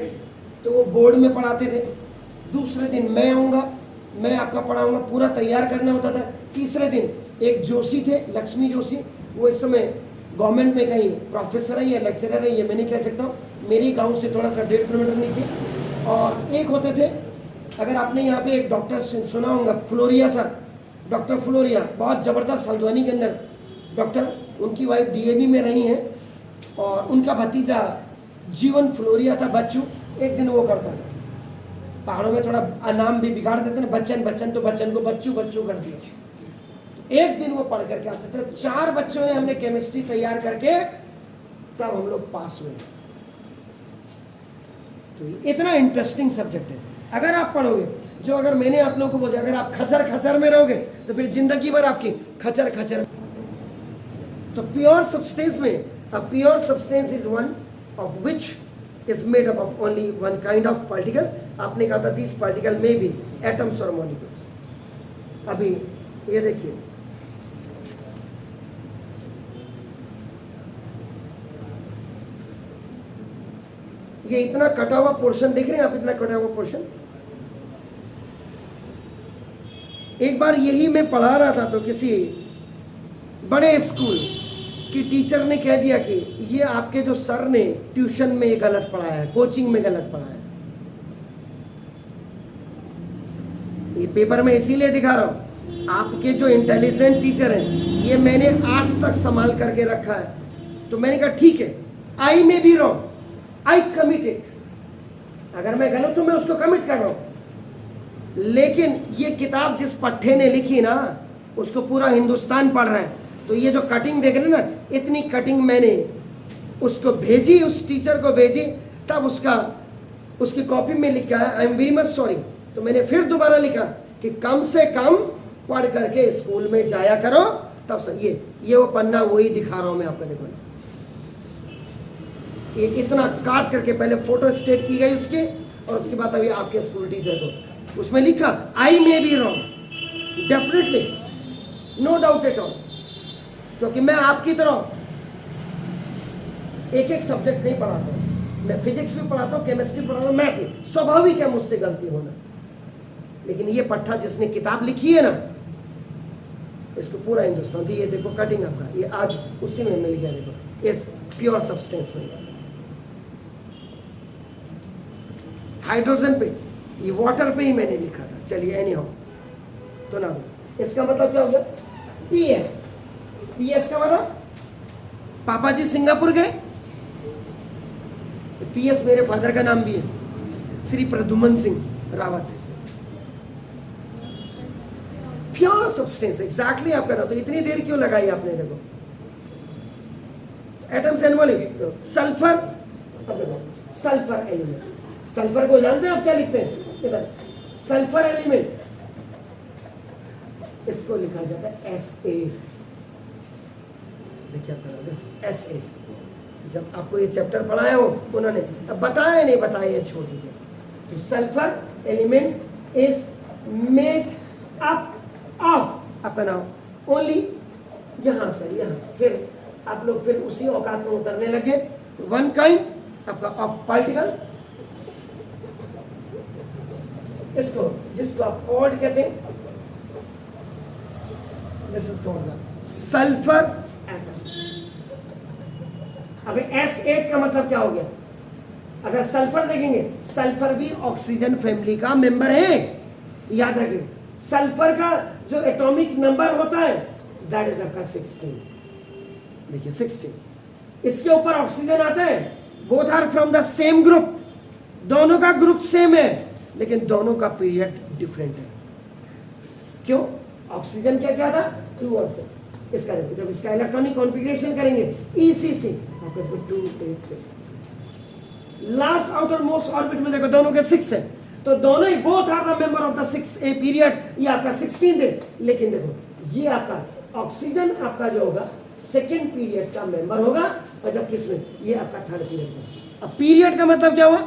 तो वो बोर्ड में पढ़ाते थे, दूसरे दिन मैं आऊँगा, मैं आपका पढ़ाऊँगा, पूरा तैयार करना होता था। तीसरे दिन एक जोशी थे, लक्ष्मी जोशी, वो इस समय गवर्नमेंट में कहीं प्रोफेसर है या लेक्चरर है, ये मैं नहीं कह सकता हूँ, मेरे गांव से थोड़ा सा 1.5 किलोमीटर नीचे। और एक होते थे, अगर आपने यहाँ पे एक डॉक्टर सुना होगा, फ्लोरिया सर, डॉक्टर फ्लोरिया, बहुत ज़बरदस्त हल्द्वानी के अंदर डॉक्टर, उनकी वाइफ डीएवी में रही हैं, और उनका भतीजा जीवन फ्लोरिया था, बच्चू। एक दिन वो करता था, पहाड़ों में थोड़ा नाम भी बिगाड़ देते ना, बच्चन तो बच्चन को बच्चू कर दिया। तो एक दिन वो पढ़ करके आते थे, 4 बच्चों ने हमने केमिस्ट्री तैयार करके तब हम लोग पास हुए। तो इतना इंटरेस्टिंग सब्जेक्ट है, अगर आप पढ़ोगे, जो अगर मैंने आप लोगों को बोला, अगर आप खचर में रहोगे तो फिर जिंदगी भर आपकी खचर। तो प्योर सब्सटेंस में, a pure substance is one of which is made up of only one kind of particle. आपने कहा था these particle may be atoms or molecules. अभी ये देखिए, ये इतना कटा हुआ पोर्शन देख रहे हैं आप, इतना कटा हुआ पोर्शन। एक बार यही मैं पढ़ा रहा था तो किसी बड़े स्कूल उसकी टीचर ने कह दिया कि ये आपके जो सर ने ट्यूशन में ये गलत पढ़ाया है, कोचिंग में गलत पढ़ाया है। ये पेपर में इसीलिए दिखा रहा हूं, आपके जो इंटेलिजेंट टीचर हैं ये मैंने आज तक संभाल करके रखा है। तो मैंने कहा ठीक है, I may be wrong, I commit it, अगर मैं गलत हूं मैं उसको कमिट कर रहा हूं। लेकिन ये किताब जिस पट्टे ने लिखी ना, उसको पूरा हिंदुस्तान पढ़ रहा है। तो ये जो कटिंग देख रहे ना, इतनी कटिंग मैंने उसको भेजी, उस टीचर को भेजी, तब उसकी कॉपी में लिखा है I am very much sorry. तो मैंने फिर दोबारा लिखा कि कम से कम पढ़ करके स्कूल में जाया करो, तब सर ये वो पन्ना वही दिखा रहा हूं मैं आपको, देखो ना, ये इतना काट करके पहले फोटो स्टेट की गई उसके, और उसके बाद अभी आपके स्कूल टीचर को उसमें लिखा I may be wrong, definitely, no doubt at all, क्योंकि मैं आपकी तरह एक एक सब्जेक्ट नहीं पढ़ाता हूं। मैं फिजिक्स भी पढ़ाता हूं, केमिस्ट्री पढ़ाता हूं, मैथ भी। स्वाभाविक है मुझसे गलती होना, लेकिन ये पट्टा जिसने किताब लिखी है ना, इसको पूरा हिंदुस्तान, ये देखो कटिंग आपका, ये आज उसी में मिल गया, देखो इस प्योर सब्सटेंस में, हाइड्रोजन पे, ये वाटर पे ही मैंने लिखा था। चलिए एनी हाउ, तो ना इसका मतलब क्या होगा, पीएस। पीएस का मतलब पापा जी सिंगापुर गए, पीएस मेरे फादर का नाम भी है, Shri Pradyuman Singh Rawat. Pure substance, exactly आपका नाम। तो इतनी देर क्यों लगाई आपने, देखो एटम्स एंड मॉलिक्यूल। तो सल्फर, अब देखो सल्फर एलिमेंट, सल्फर को जानते हैं आप क्या लिखते हैं, इधर सल्फर एलिमेंट, इसको लिखा जाता है S8। देखिए आपका S8, जब आपको ये चैप्टर पढ़ाया हो उन्होंने, अब बताया नहीं बताया, ये छोड़ दीजिए। तो sulphur element is made up of, आपका नाम ओनली, यहां से यहाँ, फिर आप लोग फिर उसी औकात में उतरने लगे। वन काइंड आपका ऑफ पार्टिकल, इसको जिसको आप कॉल्ड कहते हैं, this is called sulphur atom. अब S8 का मतलब क्या हो गया, अगर सल्फर देखेंगे, सल्फर भी ऑक्सीजन फैमिली का मेंबर है, याद रखिए। सल्फर का जो एटॉमिक नंबर होता है दैट इज आपका 16, देखिए 16। इसके ऊपर ऑक्सीजन आता है, both are from the same group, दोनों का ग्रुप सेम है, लेकिन दोनों का पीरियड डिफरेंट है। क्यों, ऑक्सीजन क्या था 2 और 6, इसका देखो जब इसका इलेक्ट्रॉनिक कॉन्फ़िगरेशन करेंगे ECC, आपको देखो 2 8 6, लास्ट आउटर मोस्ट ऑर्बिट में देखो दोनों के 6 है, तो दोनों ही both are the member of the 6th A period, ये आपका 16th है। लेकिन देखो ये आपका ऑक्सीजन आपका जो होगा सेकेंड पीरियड का मेंबर होगा, और जब किसमें, ये आपका थर्ड पीरियड का। अब पीरियड का मतलब क्या हुआ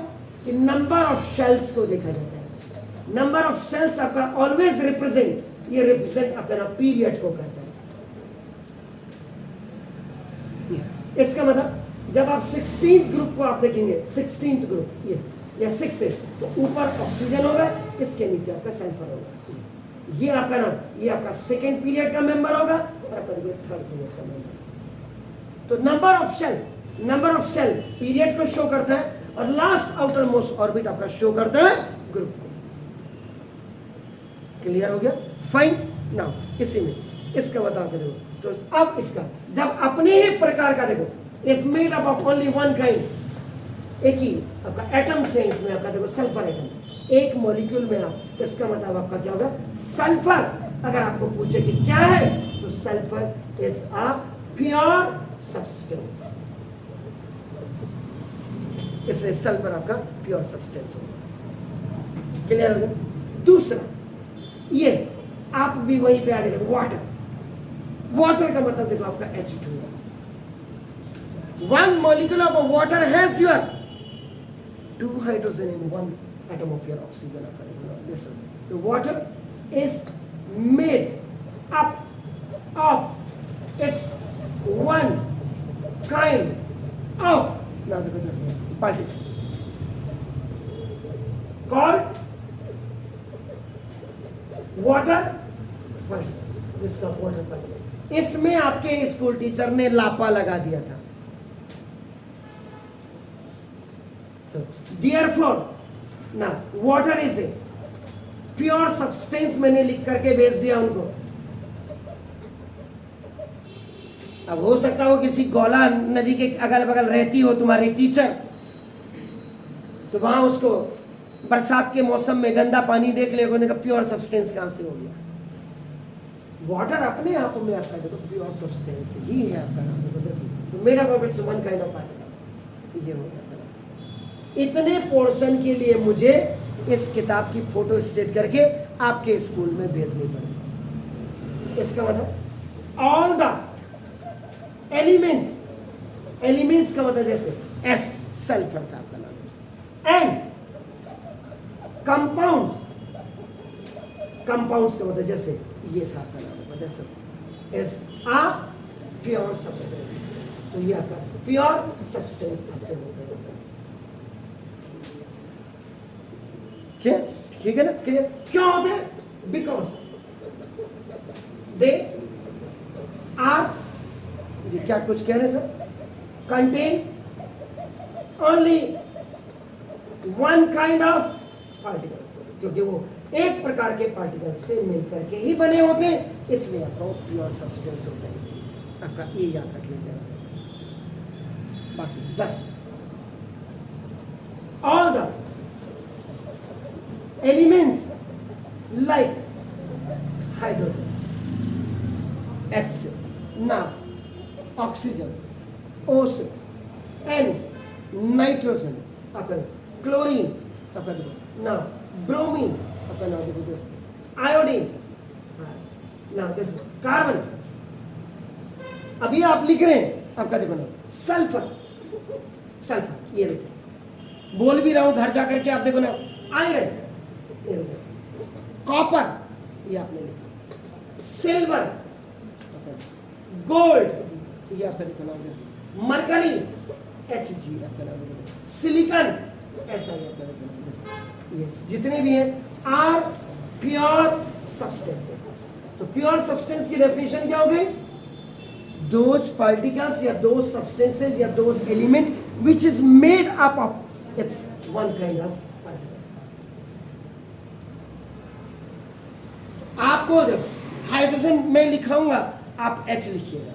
कि नंबर ऑफ सेल्स को देखा जाता है। नंबर ऑफ सेल्स आपका ऑलवेज रिप्रेजेंट, ये रिप्रेजेंट आपका पीरियड को करता है। इसका मतलब जब आप 16th ग्रुप को आप देखेंगे, 16th ग्रुप ये या 6 है, तो ऊपर ऑक्सीजन होगा, इसके नीचे आपका सल्फर होगा, ये आपका नाम, ये आपका सेकेंड पीरियड का मेंबर होगा, और आपका थर्ड पीरियड का मेंबर। तो नंबर ऑफ सेल पीरियड को शो करता है, और लास्ट आउटर मोस्ट ऑर्बिट आपका शो करता है ग्रुप को। क्लियर हो गया, फाइन। नाउ इसी में इसका बता के देखो, तो अब इसका जब अपने ही प्रकार का देखो, is made up of only one kind, एक ही आपका एटम से इसमें आपका देखो सल्फर एटम, एक मॉलिक्यूल में आप, इसका मतलब आपका क्या होगा सल्फर। अगर आपको पूछे कि क्या है, तो sulphur is a pure substance, इसलिए सल्फर आपका प्योर सब्सटेंस होगा। क्लियर हो गया। दूसरा ये आप भी वहीं पे आ गए, वाटर। वाटर का मतलब देखो आपका H2, one molecule of water has your 2 hydrogen in 1 atom of your oxygen. This is the water is made up of its one kind of, now look at this, particles called water particle. This is called water particle. इसमें आपके school teacher ने लापा लगा दिया था। तो डियरफॉर ना water is a pure substance मैंने लिख करके भेज दिया उनको। अब हो सकता हो किसी गौला नदी के अगल बगल रहती हो तुम्हारी टीचर, तो वहां उसको बरसात के मौसम में गंदा पानी देख ले, उन्होंने कहा प्योर सब्सटेंस कहां से हो गया। वाटर अपने आप में आपका देखो प्योर सब्सटेंस ही है आपका नाम देखो, तो made up of its one kind of particles. ये हो गया। इतने पोर्शन के लिए मुझे इस किताब की फोटो स्टेट करके आपके स्कूल में भेजनी पड़ेगी। इसका मतलब ऑल द एलिमेंट्स, एलिमेंट्स का मतलब जैसे एस सल्फर था आपका नाम, एंड कंपाउंड्स, कंपाउंड्स का मतलब जैसे ये था आपका नाम जैसे इज अ प्योर सब्सटेंस, तो ये आपका प्योर सब्सटेंस आपके होते हैं। क्या ठीक है ना, क्लियर? क्यों होते हैं? बिकॉज दे आर, जी क्या कुछ कह रहे हैं sir, contain only one kind of particles, क्योंकि वो एक प्रकार के पार्टिकल से मिलकर के ही बने होते हैं, इसलिए आपका प्योर सब्सटेंस होता है। आपका ये याद रख लीजिएगा। बाकी बस all the elements like hydrogen, H, now oxygen, O, and nitrogen, upon chlorine, upon now bromine, upon now देखो this iodine, now this carbon। अभी आप लिख रहे हैं आपका देखो ना सल्फर, सल्फर ये देखो, बोल भी रहा हूं घर जाकर के आप देखो ना आयरन, कॉपर ये आपने लिखा, सिल्वर, गोल्ड ये आपका देखो नाम जैसे, मरकरी Hg आपका नाम देखो, सिलिकॉन ऐसा ही आपका देखो नाम जैसे, ये जितने भी हैं आर प्योर सब्सटेंसेस। तो प्योर सब्सटेंस की डेफिनेशन क्या हो गई? दोज पार्टिकल्स या दोज सब्सटेंसेस या those element which is made up of its one kind of. आपको जब हाइड्रोजन में लिखाऊंगा आप H लिखिएगा,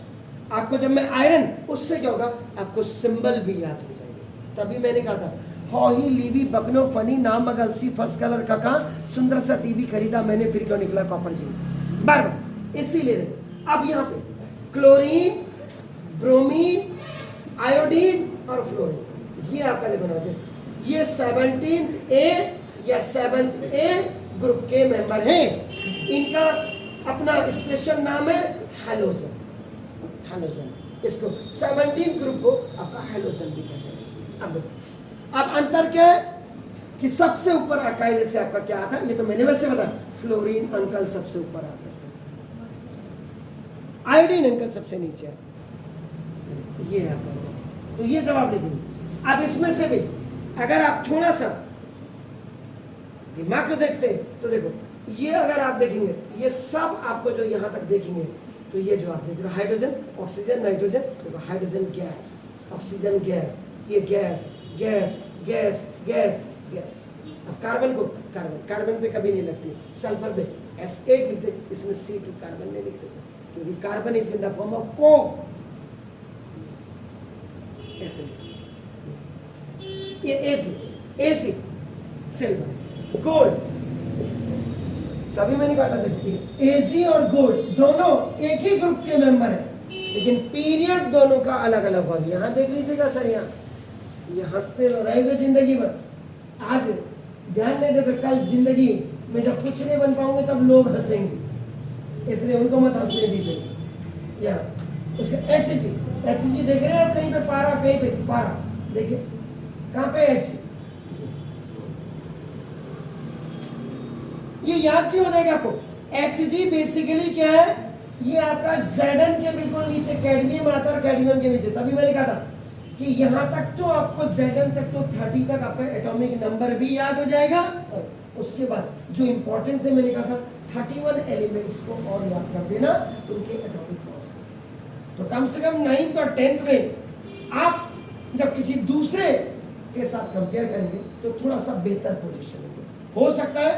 आपको जब मैं आयरन, उससे क्या होगा आपको सिंबल भी याद हो जाएगा। तभी मैंने कहा था हॉही लीवी बकनो फनी नाम मगलसी फर्स्ट कलर का कहा सुंदर सा टीवी खरीदा मैंने फिर क्यों निकला कॉपर जी, बार बार इसीलिए। अब यहाँ पे क्लोरीन, ब्रोमीन, आयोडीन और फ्लोरीन, ये आपका देखो ना जैसे ये 17th A या 7th A ग्रुप के मेंबर हैं। इनका अपना स्पेशल नाम है हैलोजन, हैलोजन। इसको 17 ग्रुप को आपका हैलोजन भी कहते हैं। अब अंतर क्या है कि सबसे ऊपर कायदे से आपका क्या आता है, ये तो मैंने वैसे बताया, फ्लोरीन अंकल सबसे ऊपर आता है, आयोडीन अंकल सबसे नीचे आता है। ये है आपका, तो ये जवाब लिखेंगे। अब इसमें से भी अगर आप थोड़ा सा दिमाग को देखते तो देखो, ये अगर आप देखेंगे ये सब आपको जो यहाँ तक देखेंगे तो ये जो आप देख रहे हो हाइड्रोजन, ऑक्सीजन, नाइट्रोजन, देखो हाइड्रोजन गैस, ऑक्सीजन गैस, ये gas gas gas gas gas. अब कार्बन को कार्बन, कार्बन पे कभी नहीं लगती, सल्फर पे S8 लिखते, इसमें C2 कार्बन नहीं लिख सकते क्योंकि carbon is in the form of Coke, ऐसे ये AC सिल्वर, गोल्ड। तभी मैंने कहा था देखिए Ag और गोल्ड दोनों एक ही ग्रुप के मेंबर हैं, लेकिन पीरियड दोनों का अलग अलग होगा। यहाँ देख लीजिएगा सर, यहाँ ये हंसते तो रहेंगे जिंदगी भर, आज ध्यान नहीं देते कल जिंदगी में जब कुछ नहीं बन पाऊंगे तब लोग हंसेंगे, इसलिए उनको मत हंसने दीजिए। क्या उसका Hg देख रहे हैं आप, कहीं पे पारा, कहीं पे पारा, देखिए कहाँ पे H, ये याद क्यों हो जाएगा आपको? Hg बेसिकली क्या है, ये आपका Zn के बिल्कुल नीचे कैडमियम आता है, और कैडमियम के नीचे, तभी मैंने कहा था कि यहां तक तो आपको Zn तक तो 30 तक आपका एटॉमिक नंबर भी याद हो जाएगा, और उसके बाद जो इंपॉर्टेंट थे मैंने कहा था 31 एलिमेंट्स को और याद कर देना, उनके एटॉमिक मास। तो कम से कम 9th और 10th में आप जब किसी दूसरे के साथ कंपेयर करेंगे तो थोड़ा सा बेहतर पोजीशन होगी। हो सकता है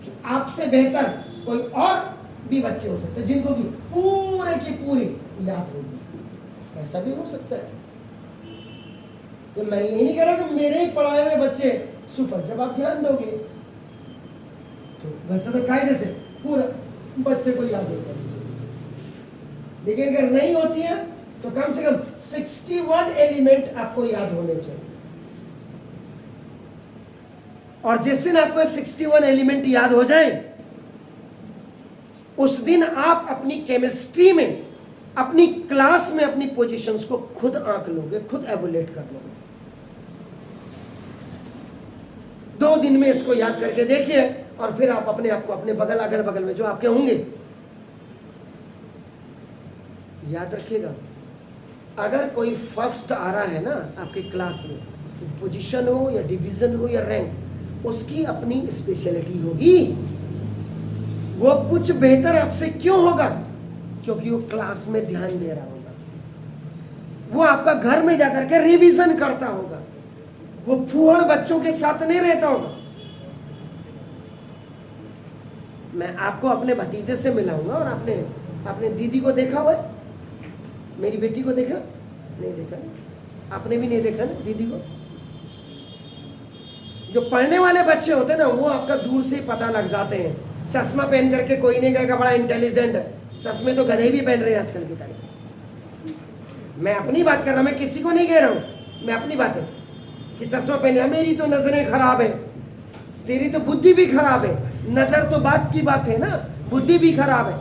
कि आपसे बेहतर कोई और भी बच्चे हो सकते हैं जिनको की पूरे की पूरी याद होगी, ऐसा भी हो सकता है। तो मैं ये नहीं कह रहा कि मेरे ही पढ़ाए हुए बच्चे सुपर, जब आप ध्यान दोगे तो वैसे तो कायदे से पूरा बच्चे को याद हो जानी चाहिए, लेकिन अगर नहीं होती है तो कम से कम 61 एलिमेंट आपको याद होने चाहिए। और जिस दिन आपको 61 एलिमेंट याद हो जाए उस दिन आप अपनी केमिस्ट्री में, अपनी क्लास में अपनी पोजीशंस को खुद आंक लोगे, खुद एवोलेट कर लोगे। 2 दिन में इसको याद करके देखिए और फिर आप अपने आप को अपने बगल अगल बगल में जो आपके होंगे याद रखिएगा। अगर कोई फर्स्ट आ रहा है ना आपकी क्लास में, तो पोजीशन हो या डिवीजन हो या रैंक, उसकी अपनी स्पेशलिटी होगी। वो कुछ बेहतर आपसे क्यों होगा? क्योंकि वो क्लास में ध्यान दे रहा होगा, वो आपका घर में जाकर के रिवीजन करता होगा, वो फूहड़ बच्चों के साथ नहीं रहता होगा। मैं आपको अपने भतीजे से मिलाऊंगा और आपने अपने दीदी को देखा हुआ है? मेरी बेटी को देखा? नहीं देखा। आपने भी नहीं देखा ना दीदी को? जो पढ़ने वाले बच्चे होते हैं ना, वो आपका दूर से ही पता लग जाते हैं। चश्मा पहन करके कोई नहीं कहेगा बड़ा इंटेलिजेंट है, चश्मे तो गधे भी पहन रहे हैं आजकल की तारीख। मैं अपनी बात कर रहा हूं, मैं किसी को नहीं कह रहा हूं, मैं अपनी बात है कि चश्मा पहने, मेरी तो नजरें खराब है, तेरी तो बुद्धि भी खराब है। नजर तो बात की बात है ना, बुद्धि भी खराब है।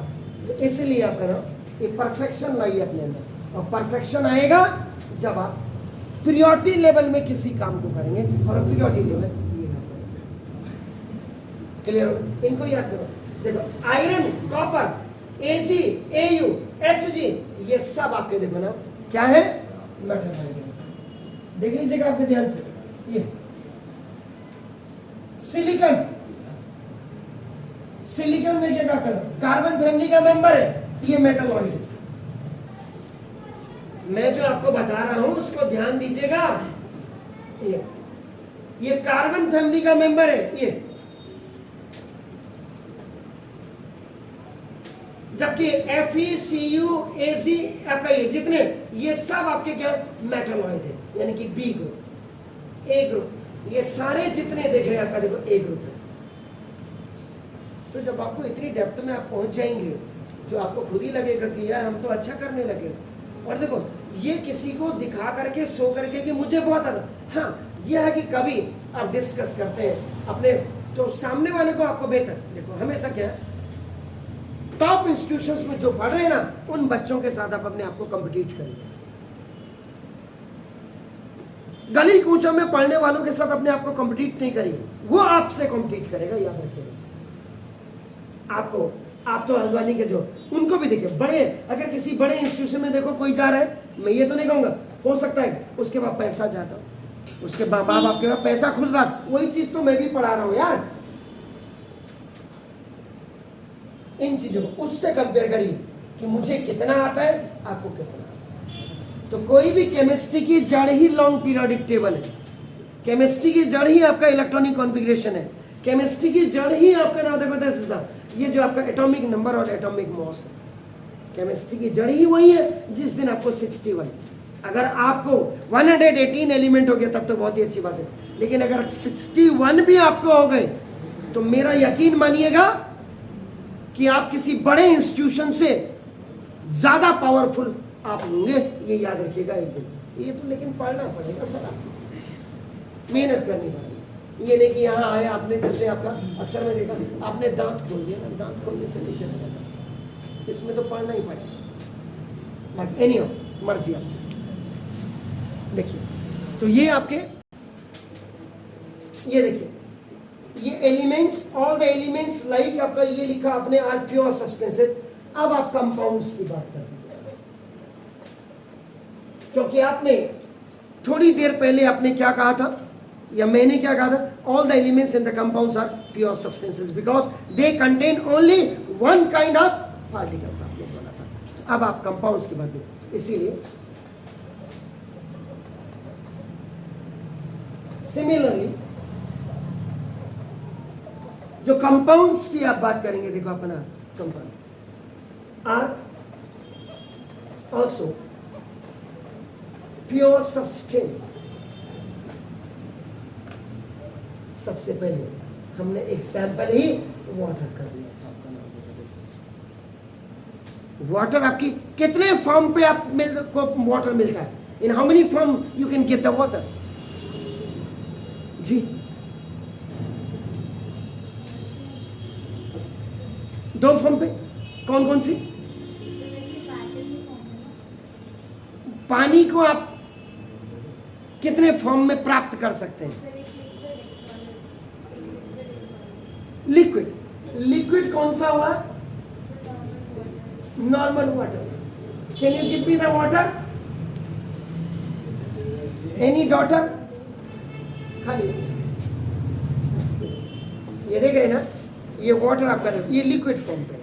तो इसलिए आप करो एक परफेक्शन लाइए अपने अंदर, और परफेक्शन आएगा जब आप प्रियोरिटी लेवल में किसी काम को करेंगे। और प्रियोरिटी लेवल क्लियर हो? इनको याद करो। देखो iron, copper, Ag, Au, Hg, ये सब आपके देखो ना क्या है, मेटल आइटम। देख लीजिएगा आपके ध्यान से, ये सिलिकॉन, सिलिकॉन देखिएगा, कार्बन फैमिली का मेंबर है, ये मेटलॉइड है। मैं जो आपको बता रहा हूं उसको ध्यान दीजिएगा। ये कार्बन फैमिली का मेंबर है, ये। जबकि FeCu, Ag आपका ये जितने, ये सब आपके क्या मेटलॉइड है, यानी कि बी ग्रुप, ए ग्रुप। ये सारे जितने देख रहे हैं आपका देखो ए ग्रुप है। तो जब आपको इतनी डेप्थ में आप पहुंच जाएंगे तो आपको खुद ही लगेगा कि यार हम तो अच्छा करने लगे। और देखो ये किसी को दिखा करके सो करके कि मुझे बहुत आता, हाँ ये है कि कभी आप डिस्कस करते हैं अपने, तो सामने वाले को आपको बेहतर देखो। हमेशा क्या है, टॉप इंस्टीट्यूशंस में जो पढ़ रहे हैं ना, उन बच्चों के साथ आप अपने आप को कम्पिटिट करिए। गली कूचों में पढ़ने वालों के साथ अपने आप को कम्पिटिट नहीं करिए, वो आपसे कम्पिटिट करेगा, याद रखिएगा। आपको, आप तो हल्द्वानी के जो, उनको भी देखिए बड़े, अगर किसी बड़े इंस्टीट्यूशन में देखो कोई जा रहा है, मैं ये तो नहीं कहूंगा, हो सकता है उसके पास पैसा जाता, उसके माँ बाप आपके पास पैसा खुश रहा, वही चीज तो मैं भी पढ़ा रहा हूं यार। इन चीजों को उससे कंपेयर करिए कि मुझे कितना आता है, आपको कितना आता है। तो कोई भी केमिस्ट्री की जड़ ही लॉन्ग पीरियोडिक टेबल है, केमिस्ट्री की जड़ ही आपका इलेक्ट्रॉनिक कॉन्फ़िगरेशन है, केमिस्ट्री की जड़ ही आपका नाम देखो दस, ये जो आपका एटॉमिक नंबर और एटॉमिक मास है, केमिस्ट्री की जड़ ही वही है। जिस दिन आपको 61, अगर आपको 118 एलिमेंट हो गया तब तो बहुत ही अच्छी बात है, लेकिन अगर 61 भी आपको हो गए तो मेरा यकीन मानिएगा कि आप किसी बड़े इंस्टीट्यूशन से ज्यादा पावरफुल आप होंगे, ये याद रखिएगा एक दिन। ये तो लेकिन पढ़ना पड़ेगा सर, आपको मेहनत करनी पड़ेगी। ये नहीं कि यहाँ आए आपने, जैसे आपका अक्सर मैं देखा, आपने दांत खोल दिया ना, दांत खोलने से नहीं चला जाता, इसमें तो पढ़ना ही पड़ेगा। बाकी एनी मर्जी आपकी। देखिए तो ये आपके, ये देखिए ये elements, all the elements like आपका ये लिखा आपने आर प्योर सब्सटेंसेस। अब आप कंपाउंड्स की बात कर दीजिए, क्योंकि आपने थोड़ी देर पहले आपने क्या कहा था, या मैंने क्या कहा था, all the elements in the compounds are pure substances because they contain only one kind of particles, आपने बोला था। अब आप कंपाउंड्स की बात करें। इसीलिए सिमिलरली जो कंपाउंड्स की आप बात करेंगे, देखो अपना compound are also pure substance. सबसे पहले हमने एग्जाम्पल ही वाटर कर दिया था। आपका नाम वाटर आपकी कितने फॉर्म पे आप को वाटर मिलता है? In how many form you can get the water? जी, दो फॉर्म पे। कौन कौन सी? पानी को आप कितने फॉर्म में प्राप्त कर सकते हैं? लिक्विड। लिक्विड कौन सा हुआ? Normal water. Can you give me the water? Any daughter? खाली ये देख रहे हैं ना, ये वाटर आपका, ये लिक्विड फॉर्म पे है।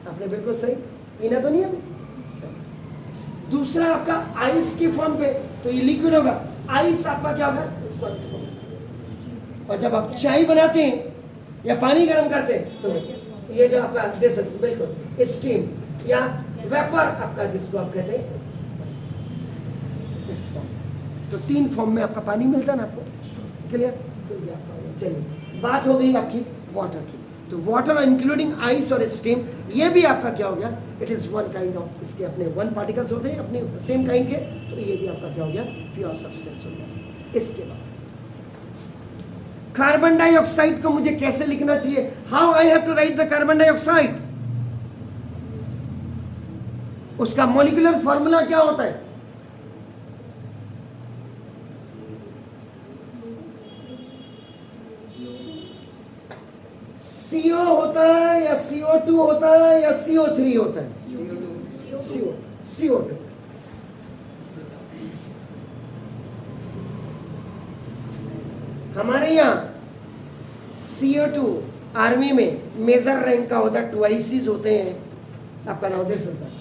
आपने बिल्कुल सही, पीना तो नहीं है। दूसरा आपका आइस की फॉर्म पे, तो ये लिक्विड होगा। आइस आपका क्या होगा? Solid form. और जब आप चाय बनाते हैं या पानी गर्म करते हैं, तो ये जो आपका दिस इज बिल्कुल स्टीम या वेपर आपका, जिसको आप कहते हैं इस फॉर्म। तो तीन फॉर्म में आपका पानी मिलता है ना आपको। क्लियर? तो ये आपका, चलिए बात हो गई आपकी वाटर की। तो वाटर इंक्लूडिंग आइस और स्टीम, ये भी आपका क्या हो गया? It is one kind of, इसके अपने वन पार्टिकल्स होते हैं अपने सेम काइंड के, तो ये भी आपका क्या हो गया? प्योर सब्सटेंस हो गया। इसके बाद कार्बन डाइऑक्साइड को मुझे कैसे लिखना चाहिए? How I have to write the carbon dioxide? उसका मॉलिक्यूलर फॉर्मूला क्या होता है? CO होता है या CO2 होता है या CO3 होता है? CO2। हमारे यहाँ CO2 आर्मी में मेजर रैंक का होता है, 2 ICs होते हैं, आपका नाम दे सकता है,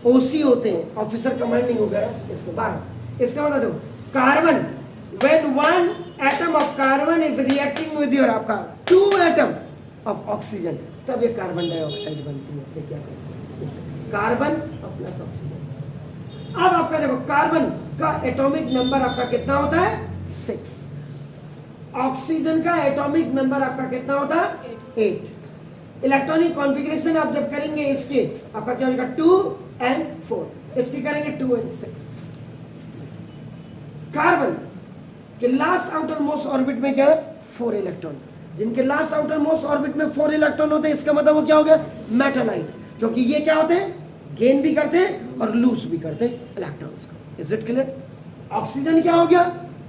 OC होते हैं, ऑफिसर कमांडिंग वगैरह। इसके बाद इसका मतलब देखो, carbon, when one atom of carbon is reacting with your आपका 2 atom of oxygen, तब ये कार्बन डाइऑक्साइड बनती है। देखिए कार्बन और प्लस ऑक्सीजन। अब आपका देखो, कार्बन का एटॉमिक नंबर आपका कितना होता है? 6। ऑक्सीजन का एटॉमिक नंबर आपका कितना होता है? 8। इलेक्ट्रॉनिक कॉन्फ़िगरेशन आप जब करेंगे इसके, आपका क्या होगा? 2 and 4। इसकी करेंगे 2 and 6। कार्बन के लास्ट आउटर मोस्ट ऑर्बिट में क्या है? 4 इलेक्ट्रॉन। जिनके लास्ट आउटर मोस्ट ऑर्बिट में 4 इलेक्ट्रॉन होते हैं, इसका मतलब वो क्या हो गया? मेटालाइट। क्योंकि ये क्या होते हैं? गेन भी करते हैं और लूज भी करते हैं इलेक्ट्रॉन्स को। Is it clear? ऑक्सीजन क्या हो गया?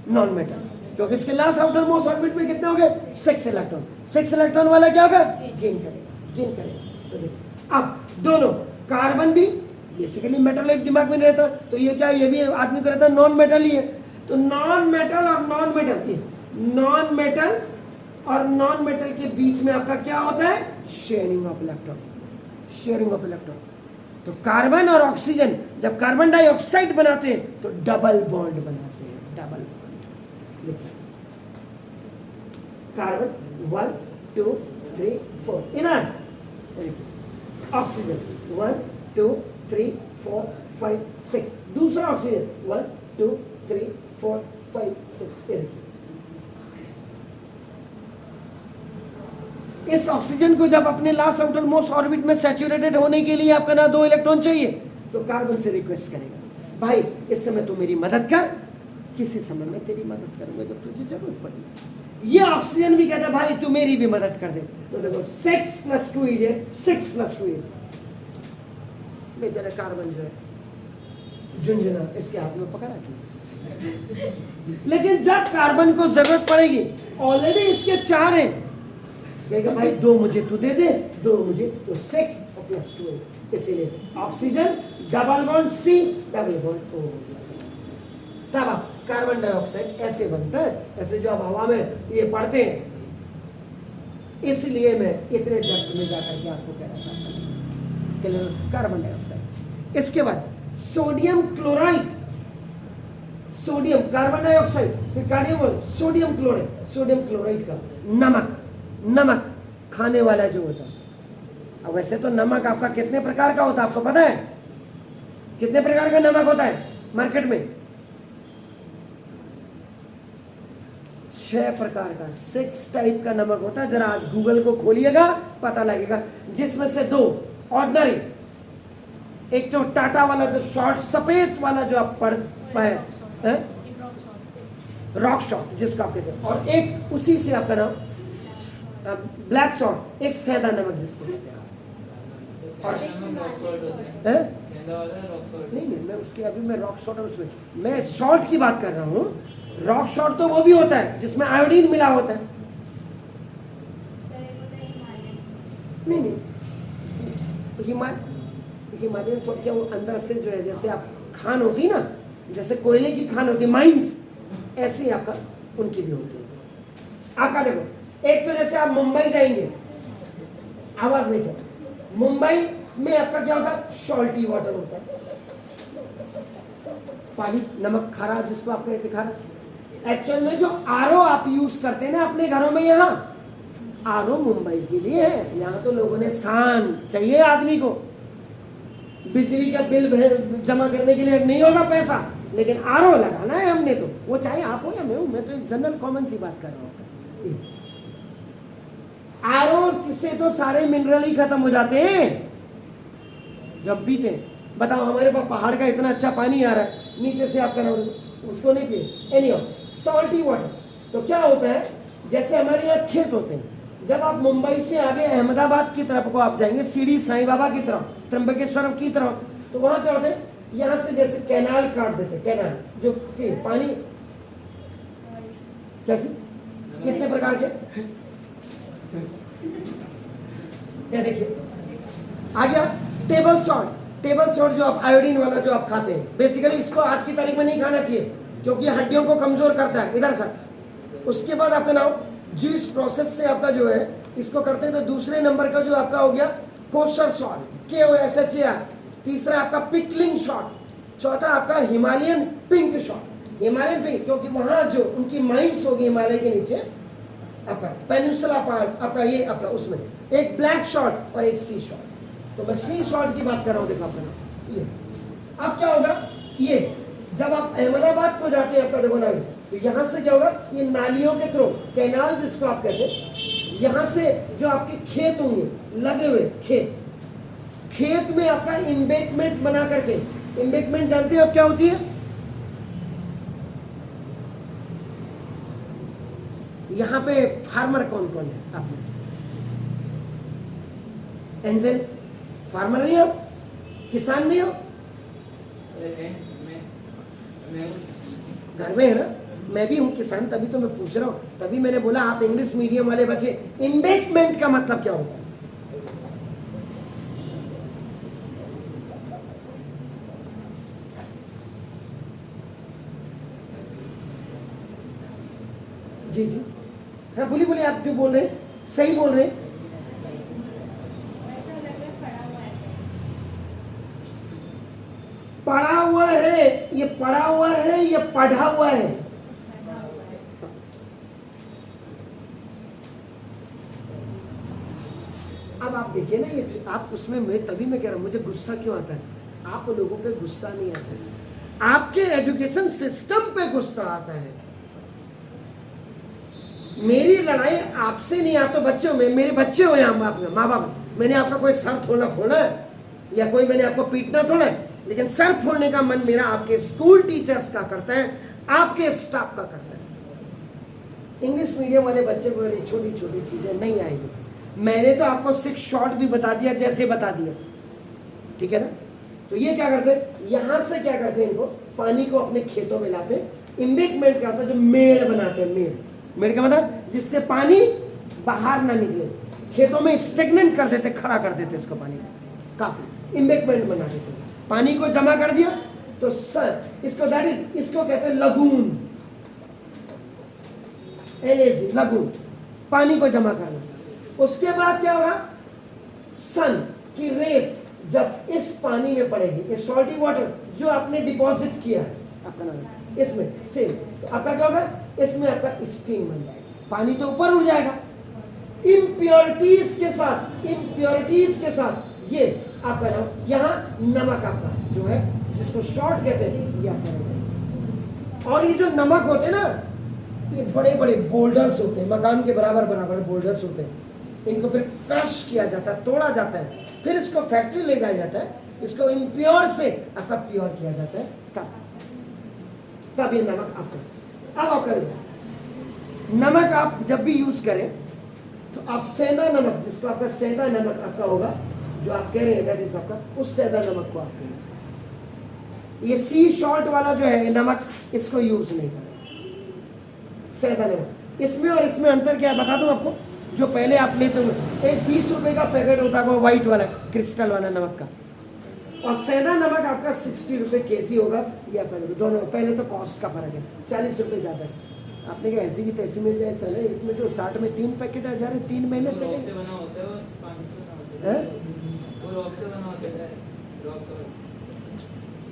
नॉन मेटल, क्योंकि इसके लास्ट आउटर मोस्ट ऑर्बिट में कितने हो गए? 6 इलेक्ट्रॉन। 6 इलेक्ट्रॉन वाला क्या होगा? गेन करेगा। तो देखो, अब दोनों कार्बन भी बेसिकली मेटालाइट दिमाग में नहीं रहता, तो ये क्या, ये भी आदमी को रहता है नॉन मेटल ही है। तो नॉन मेटल और नॉन मेटल, नॉन मेटल और नॉन मेटल के बीच में आपका क्या होता है? Sharing of electron. Sharing of electron. तो कार्बन और ऑक्सीजन जब कार्बन डाइऑक्साइड बनाते हैं तो डबल बॉन्ड बनाते हैं। डबल बॉन्ड देखिए, कार्बन 1 2 3 4 इधर, ऑक्सीजन 1 2 3 4 5 6, दूसरा ऑक्सीजन 1 2 3 4 5 6। इस ऑक्सीजन को जब अपने लास्ट आउटर मोस्ट ऑर्बिट में सैचुरेटेड होने के लिए आपका ना 2 इलेक्ट्रॉन चाहिए, तो कार्बन से रिक्वेस्ट करेगा, भाई इस समय तू मेरी मदद कर, किसी समय मैं तेरी मदद करूंगा जब तुझे जरूरत पड़ेगी। ये ऑक्सीजन भी कहता है भाई तू मेरी भी मदद कर दे। तो देखो 6 + 2 = 6 + 2 बेचारा कार्बन जो है झुंझुना इसके हाथ में पकड़ा थी। लेकिन जब कार्बन को जरूरत पड़ेगी, ऑलरेडी इसके 4 हैं, कहेगा भाई 2 मुझे तू दे दे, 2 मुझे, तो 6 और +2 है। इसीलिए oxygen double bond C double bond O। तब आप कार्बन डाइऑक्साइड ऐसे बनता है, ऐसे जो आप हवा में ये पढ़ते हैं। इसलिए मैं इतने डेप्थ में जाकर के आपको कह रहा था कार्बन डाइऑक्साइड। इसके बाद sodium chloride, sodium carbon dioxide, फिर कार्डियम, सोडियम क्लोराइड, सोडियम क्लोराइड का नमक, नमक खाने वाला जो होता है। अब वैसे तो नमक आपका कितने प्रकार का होता है आपको पता है? कितने प्रकार का नमक होता है मार्केट में? 6 प्रकार का, 6 टाइप का नमक होता है। जरा आज गूगल को खोलिएगा पता लगेगा, जिसमें से 2 ऑर्डिनरी, एक तो टाटा वाला जो शॉर्ट सफेद वाला जो आप पढ़ पाए, रॉक सॉल्ट जिसको आप कहते हैं, और एक उसी से आपका नाम ब्लैक सॉल्ट, एक सेंधा नमक जिसको कहते हैं। और नहीं, मैं उसके अभी मैं रॉक सॉल्ट, उसमें मैं सॉल्ट की बात कर रहा हूँ। रॉक सॉल्ट तो वो भी होता है जिसमें आयोडीन मिला होता है। नहीं, हिमालयन सॉल्ट क्या, वो अंदर से जो है, जैसे आप खान होती ना, जैसे कोयले की खान होती है माइंस, ऐसे ही आपका उनकी भी होती है। आपका देखो, एक तो जैसे आप मुंबई जाएंगे, आवाज नहीं सर, मुंबई में आपका क्या होता है? सॉल्टी वाटर होता है, पानी, नमक खारा जिसको आप कहते खारा। एक्चुअल में जो आरओ आप यूज करते हैं ना अपने घरों में, यहाँ आरओ मुंबई के लिए है। यहाँ तो लोगों ने सान चाहिए आदमी को, बिजली का बिल जमा करने के लिए नहीं होगा पैसा, लेकिन आरओ लगाना है हमने तो, वो चाहे आप हो या मैं हूं, मैं तो एक जनरल कॉमन सी बात कर रहा हूँ। आरओ से तो सारे मिनरल ही खत्म हो जाते हैं जब पीते हैं। बताओ, हमारे पास पहाड़ का इतना अच्छा पानी आ रहा है, नीचे से आपका नाम उसको नहीं पिए। एनीहाउ, सॉल्टी वाटर तो क्या होता है, जैसे हमारे यहाँ खेत होते हैं, जब आप मुंबई से आगे अहमदाबाद की तरफ को आप जाएंगे, शिरडी साईं बाबा की तरफ, त्र्यंबकेश्वरम की तरफ, तो वहां क्या होता है, यहाँ से जैसे कैनाल काट देते, कैनाल जो पानी, कैसे कितने प्रकार के, ये देखिए आ गया टेबल सॉल्ट। टेबल सॉल्ट जो आप आयोडीन वाला जो आप खाते हैं, बेसिकली इसको आज की तारीख में नहीं खाना चाहिए क्योंकि हड्डियों को कमजोर करता है। इधर सर, उसके बाद आपका नाम जो इस प्रोसेस से आपका जो है इसको करते हैं, तो दूसरे नंबर का जो आपका हो गया कोशर सॉल्ट, KOSHAR। तीसरा आपका पिकलिंग सॉल्ट। चौथा आपका Himalayan pink salt, Himalayan pink क्योंकि वहां जो उनकी माइंस होगी हिमालय के नीचे, आपका पेनिनसुला पार्ट आपका, ये आपका उसमें एक ब्लैक सॉल्ट और एक सी सॉल्ट। तो मैं सी सॉल्ट की बात कर रहा हूँ। देखो आपका ये, अब क्या होगा, ये जब आप अहमदाबाद को जाते हैं आपका देखो ना, तो यहाँ से क्या होगा, ये नालियों के थ्रू, कैनाल जिसको आप कहते हैं, यहाँ से जो आपके खेत होंगे लगे हुए खेत, खेत में आपका इम्बेकमेंट बना करके, इम्बेकमेंट जानते हैं आप क्या होती है? यहाँ पे फार्मर कौन कौन है आप में से? एंजल फार्मर नहीं हो, किसान नहीं हो, घर में है ना, मैं भी हूं किसान, तभी तो मैं पूछ रहा हूं, तभी मैंने बोला आप इंग्लिश मीडियम वाले बच्चे, इम्बेकमेंट का मतलब क्या होता है? जी जी, हाँ बोलिए बोलिए, आप जो बोल रहे हैं सही बोल रहे हैं। पढ़ा हुआ है, ये पढ़ा हुआ है, ये पढ़ा हुआ है। अब आप देखिए ना, ये आप उसमें, मैं तभी मैं कह रहा हूं मुझे गुस्सा क्यों आता है, आप लोगों पे गुस्सा नहीं आता है, आपके एजुकेशन सिस्टम पे गुस्सा आता है। मेरी लड़ाई आपसे नहीं, आप तो बच्चे हो, मेरे बच्चे हो या माँ बाप, मैंने आपका कोई सर थोड़ा फोड़ा है या कोई मैंने आपको पीटना थोड़ा है, लेकिन सर फोड़ने का मन मेरा आपके स्कूल टीचर्स का करता है, आपके स्टाफ का करता है। इंग्लिश मीडियम वाले बच्चे को छोटी छोटी चीजें नहीं आएगी। मैंने तो आपको 6 शॉर्ट भी बता दिया, जैसे बता दिया, ठीक है ना। तो ये क्या करते हैं, यहां से क्या करते हैं, इनको पानी को अपने खेतों में लाते हैं। इम्बेकमेंट का होता है जो मेड़ बनाते हैं, मेड़ का मतलब जिससे पानी बाहर ना निकले, खेतों में स्टेगनेंट कर देते, खड़ा कर देते इसको, पानी काफी इम्बेकमेंट बना देते, पानी को जमा कर दिया तो इसको दैट इज, इसको कहते हैं लगून, LAG लगून, पानी को जमा करना। उसके बाद क्या होगा, सन की रेस जब इस पानी में पड़ेगी, ये सॉल्टी वाटर जो आपने डिपॉजिट किया है आपका नमक इसमें सेम, तो आपका क्या होगा, इसमें आपका स्टीम बन जाएगा, पानी तो ऊपर उड़ जाएगा। इम्प्योरिटीज के साथ ये आपका नाम यहाँ नमक आपका जो है जिसको शॉर्ट कहते हैं ये आपका रहेगा। और ये जो नमक होते हैं ना, ये बड़े बड़े बोल्डर्स होते हैं, मकान के बराबर बोल्डर्स होते हैं, इनको फिर क्रश किया जाता है, तोड़ा जाता है, फिर इसको फैक्ट्री ले जाया जाता है, इसको इम्प्योर से अतः प्योर किया जाता है, तब ये नमक आपका। अब आपका नमक आप जब भी यूज करें तो आप सेंधा नमक, जिसको आपका सेंधा नमक आपका होगा, जो आप कह रहे हैं दैट इज आपका, उस सेंधा नमक को आप करें। ये सी सॉल्ट वाला जो है नमक, इसको यूज नहीं करें, सेंधा नमक। इसमें और इसमें अंतर क्या है बता दूं आपको। जो पहले आप लेते हो एक 20 रुपए का पैकेट होता है वो व्हाइट वाला क्रिस्टल वाला नमक का, और सेंधा नमक आपका 60 रुपए केजी होगा, या दोनों पहले तो कॉस्ट का फर्क है, 40 रुपए ज़्यादा है। आपने कहा ऐसी की तैसी मिल जाए सर, एक में जो 60 में 3 पैकेट आ जा रहे, 3 महीने चले।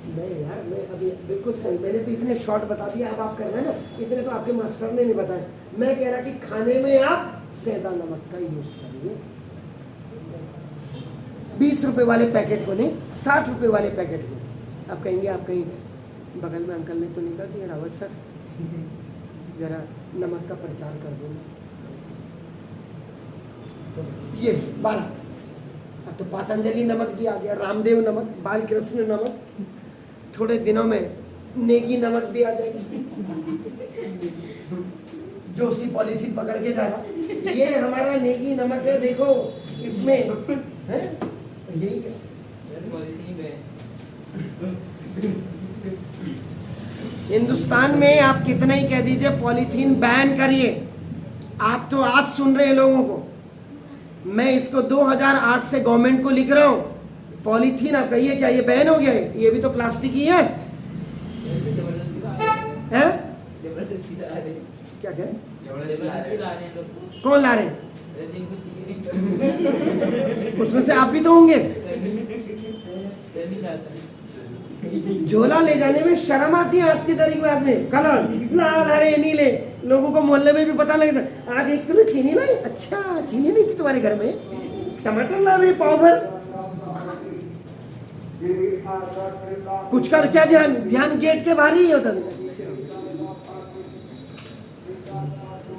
नहीं यार, मैं अभी बिल्कुल सही, मैंने तो इतने शॉर्ट बता दिया, अब आप कर रहे हैं ना, इतने तो आपके मास्टर ने नहीं बताया। मैं कह रहा कि खाने में आप सेंधा नमक का यूज करिए, 20 रुपए वाले पैकेट को नहीं, 60 रुपए वाले पैकेट को। आप कहेंगे आप कहीं बगल में अंकल ने तो नहीं कहा कि रावत सर जरा नमक का प्रचार कर दो। ये 12, अब तो पतंजलि नमक भी आ गया, रामदेव नमक, बालकृष्ण नमक, थोड़े दिनों में नेगी नमक भी आ जाएगी। जोशी पॉलीथीन पकड़ के जा रहा, ये हमारा नेगी नमक है, देखो इसमें है यही है। हिंदुस्तान में आप कितना ही कह दीजिए पॉलीथीन बैन करिए, आप तो आज सुन रहे हैं लोगों को। मैं इसको 2008 से गवर्नमेंट को लिख रहा हूं, पॉलीथीन आप कहिए क्या ये बैन हो गया है? ये भी तो प्लास्टिक ही है, हैं? क्या कह रहे? कौन ला रहे हैं? उसमें से आप भी तो होंगे। झोला ले जाने में शर्म आती है आज की तारीख में, आदमी कलर लाल हरे नीले, लोगों को मोहल्ले में भी पता लगता है। आज 1 किलो चीनी लाई, अच्छा चीनी नहीं थी तुम्हारे घर में, टमाटर ला रहे पाव भर। कुछ का क्या ध्यान गेट के बाहर ही होता है।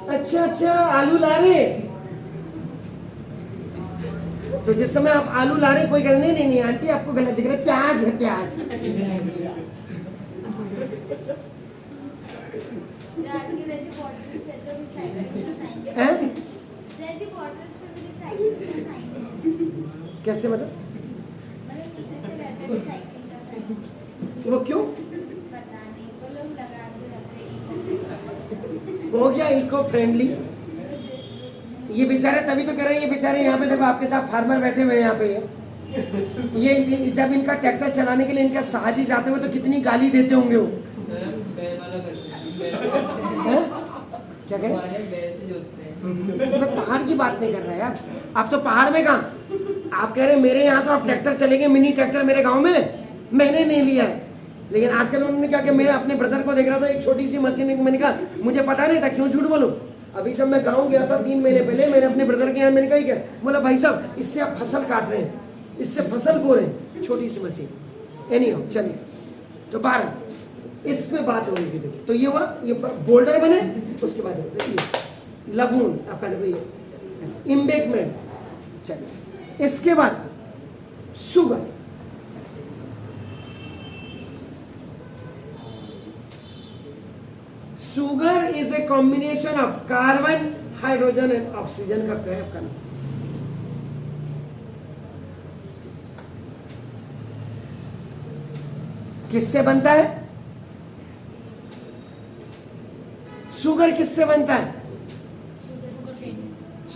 अच्छा आलू ला रहे, तो जिस समय आप आलू ला रहे कोई गल नहीं आंटी आपको गलत दिख रहा है, प्याज है प्याज। कैसे मतलब वो क्यों हो गया इको फ्रेंडली? ये बेचारे तभी तो कह रहे हैं, ये बेचारे यहाँ पे देखो आपके साथ फार्मर बैठे हुए हैं यहाँ पे, ये जब इनका ट्रैक्टर चलाने के लिए इनका साहजी जाते हुए तो कितनी गाली देते होंगे वो। क्या कह रहे? मैं पहाड़ की बात नहीं कर रहा यार, आप तो पहाड़ में कहाँ, आप कह रहे हैं मेरे यहाँ तो आप ट्रैक्टर चलेंगे, मिनी ट्रैक्टर मेरे गाँव में मैंने नहीं लिया है। लेकिन आजकल उन्होंने क्या कि मेरे अपने ब्रदर को देख रहा था, एक छोटी सी मशीन, मैंने कहा मुझे पता नहीं था, क्यों झूठ बोलूं। अभी जब मैं गांव गया था 3 महीने पहले, मेरे अपने ब्रदर के यहाँ, मैंने कहा क्या, बोला भाई साहब इससे आप फसल काट रहे हैं, इससे फसल बो रहे हैं, छोटी सी मशीन। एनीहाउ चलिए, तो 12 इसमें बात हो रही थी। देखो तो ये हुआ, ये बोल्डर बने, उसके बाद देखिए लगून आपका, देखो ये इम्बेकमेंट। चलिए इसके बाद sugar, sugar is a combination of carbon, hydrogen and oxygen का क्या है करना। किससे बनता है सुगर? किससे बनता है?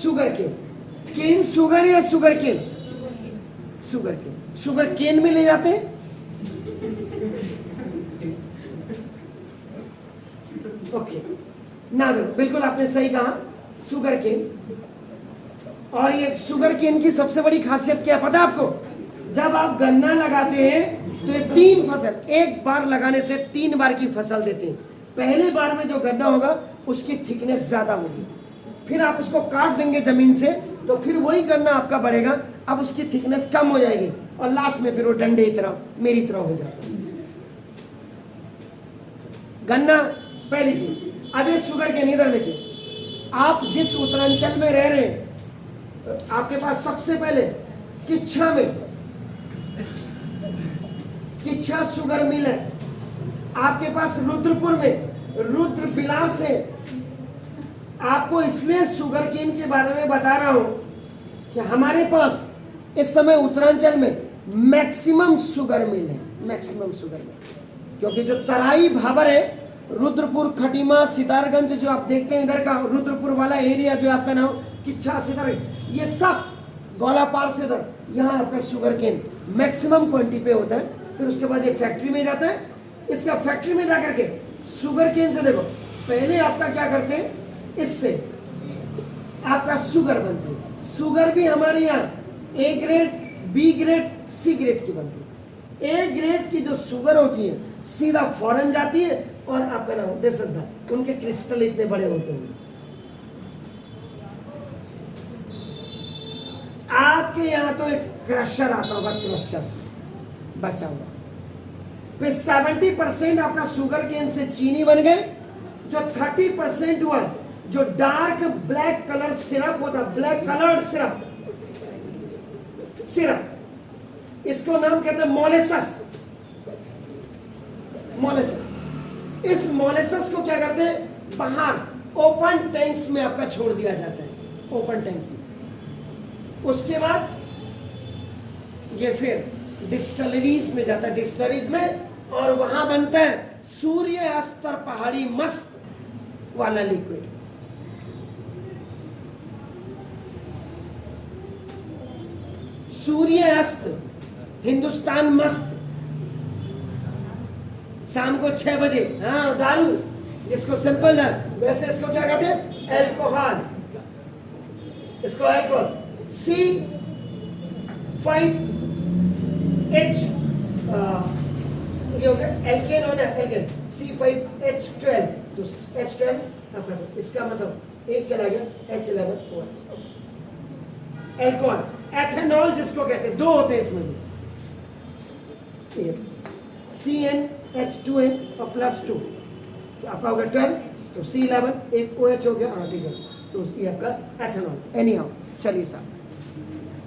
Sugar cane. केन शुगर या sugar cane? Sugar cane. Sugar cane में ले जाते हैं। ओके ना, दो बिल्कुल आपने सही कहा, शुगर केन। और ये शुगर केन की सबसे बड़ी खासियत क्या पता है आपको? जब आप गन्ना लगाते हैं तो ये 3 फसल एक बार लगाने से 3 बार की फसल देते हैं। पहले बार में जो गन्ना होगा उसकी थिकनेस ज्यादा होगी, फिर आप उसको काट देंगे जमीन से तो फिर वही गन्ना आपका बढ़ेगा, अब उसकी थिकनेस कम हो जाएगी और लास्ट में फिर वो डंडे की तरह मेरी तरह हो जाता है गन्ना। पहली चीज। अब ये शुगर के इधर देखिए, आप जिस उत्तरांचल में रह रहे हैं आपके पास सबसे पहले किच्छा शुगर मिल है, आपके पास रुद्रपुर में रुद्र विलास है। आपको इसलिए शुगर केन के बारे में बता रहा हूं कि हमारे पास इस समय उत्तरांचल में मैक्सिमम शुगर मिल है, मैक्सिमम शुगर मिल। क्योंकि जो तराई भाबर है, रुद्रपुर, खटीमा, सितारगंज जो आप देखते हैं इधर का रुद्रपुर वाला एरिया जो आपका नाम किच्छा सितार, ये सब गोलापाड़ से इधर यहाँ आपका शुगर केन मैक्सिमम क्वांटिटी पे होता है। फिर उसके बाद ये फैक्ट्री में जाता है, इसका फैक्ट्री में जाकर के शुगर केन से देखो पहले आपका क्या करते हैं, इससे आपका शुगर बनती है। शुगर भी हमारे यहाँ A grade, B grade, C grade की बनती है। ए ग्रेड की जो शुगर होती है सीधा फॉरेन जाती है और आपका नाम दिस इज दैट, उनके क्रिस्टल इतने बड़े होते हैं। आपके यहाँ तो एक क्रशर आता होगा, क्रशर बचा हुआ, फिर 70% आपका शुगर केन से चीनी बन गए। जो 30% हुआ जो डार्क ब्लैक कलर सिरप होता, ब्लैक कलर्ड सिरप, इसको नाम कहते हैं मोलेसस। इस मोलेसस को क्या करते हैं, बाहर ओपन टैंक्स में आपका छोड़ दिया जाता है, ओपन टैंक्स में। उसके बाद ये फिर डिस्टलरीज में जाता है, डिस्टलरीज में, और वहां बनता है सूर्य अस्तर पहाड़ी मस्त वाला लिक्विड। सूर्य अस्त हिंदुस्तान मस्त शाम को 6 बजे, हाँ दारू इसको सिंपल है, वैसे इसको क्या कहते हैं, एल्कोहल, इसको एल्कोहल C5H ये हो गया एल्केन होना, एल्केन C5H12, तो H12 आपका, इसका मतलब एक चला गया H11 एल्कोहल। एथेनॉल जिसको कहते हैं, 2 होते हैं इसमें भी, CnH2n और +2, तो आपका हो गया 12, तो C11 एक OH हो गया, हाँ ठीक है, तो ये आपका एथेनॉल। एनी हाउ चलिए साहब,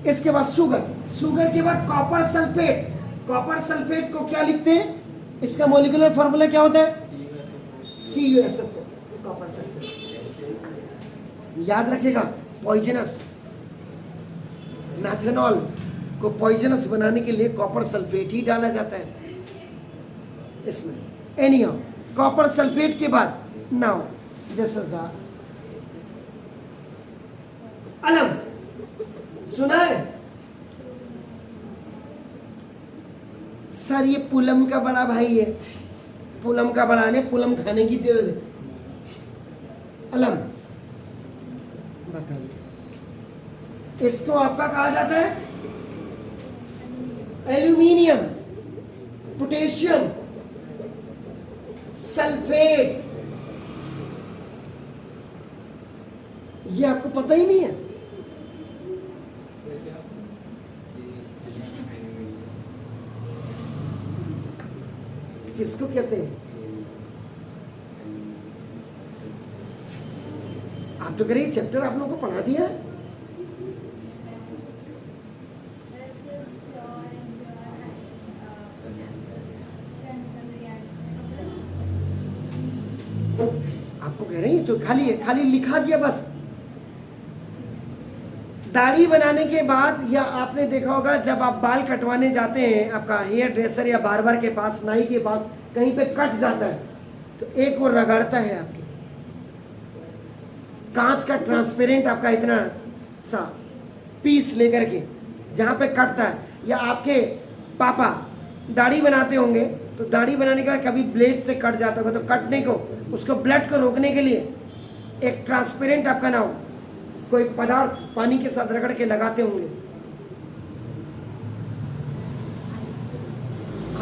इसके बाद शुगर के बाद कॉपर सल्फेट। कॉपर सल्फेट को क्या लिखते हैं, इसका मॉलिक्यूलर फॉर्मूला क्या होता है, CuSO4, कॉपर सल्फेट। याद रखिएगा, पॉइजनस मैथेनॉल को पॉइजनस बनाने के लिए कॉपर सल्फेट ही डाला जाता है इसमें। एनीहाउ कॉपर सल्फेट के बाद नाउ दिस इज द अलम, सुना है सर, ये पुलम का बड़ा भाई है, पुलम का बड़ा ने पुलम खाने की चीज। अलम बताइए, इसको आपका कहा जाता है एल्यूमिनियम पोटेशियम सल्फेट। ये आपको पता ही नहीं है, किसको कहते हैं, आप तो कह रहे चैप्टर आप लोगों को पढ़ा दिया है। आपको कह रहे हैं तो खाली लिखा दिया बस। दाढ़ी बनाने के बाद, या आपने देखा होगा जब आप बाल कटवाने जाते हैं, आपका हेयर ड्रेसर या बार्बर के पास, नाई के पास कहीं पे कट जाता है तो एक वो रगड़ता है आपके, कांच का ट्रांसपेरेंट आपका इतना सा पीस लेकर के जहाँ पे कटता है। या आपके पापा दाढ़ी बनाते होंगे तो दाढ़ी बनाने का कभी ब्लेड से कट जाता होगा, तो कटने को, उसको ब्लड को रोकने के लिए एक ट्रांसपेरेंट आपका ना हो, कोई पदार्थ पानी के साथ रगड़ के लगाते होंगे।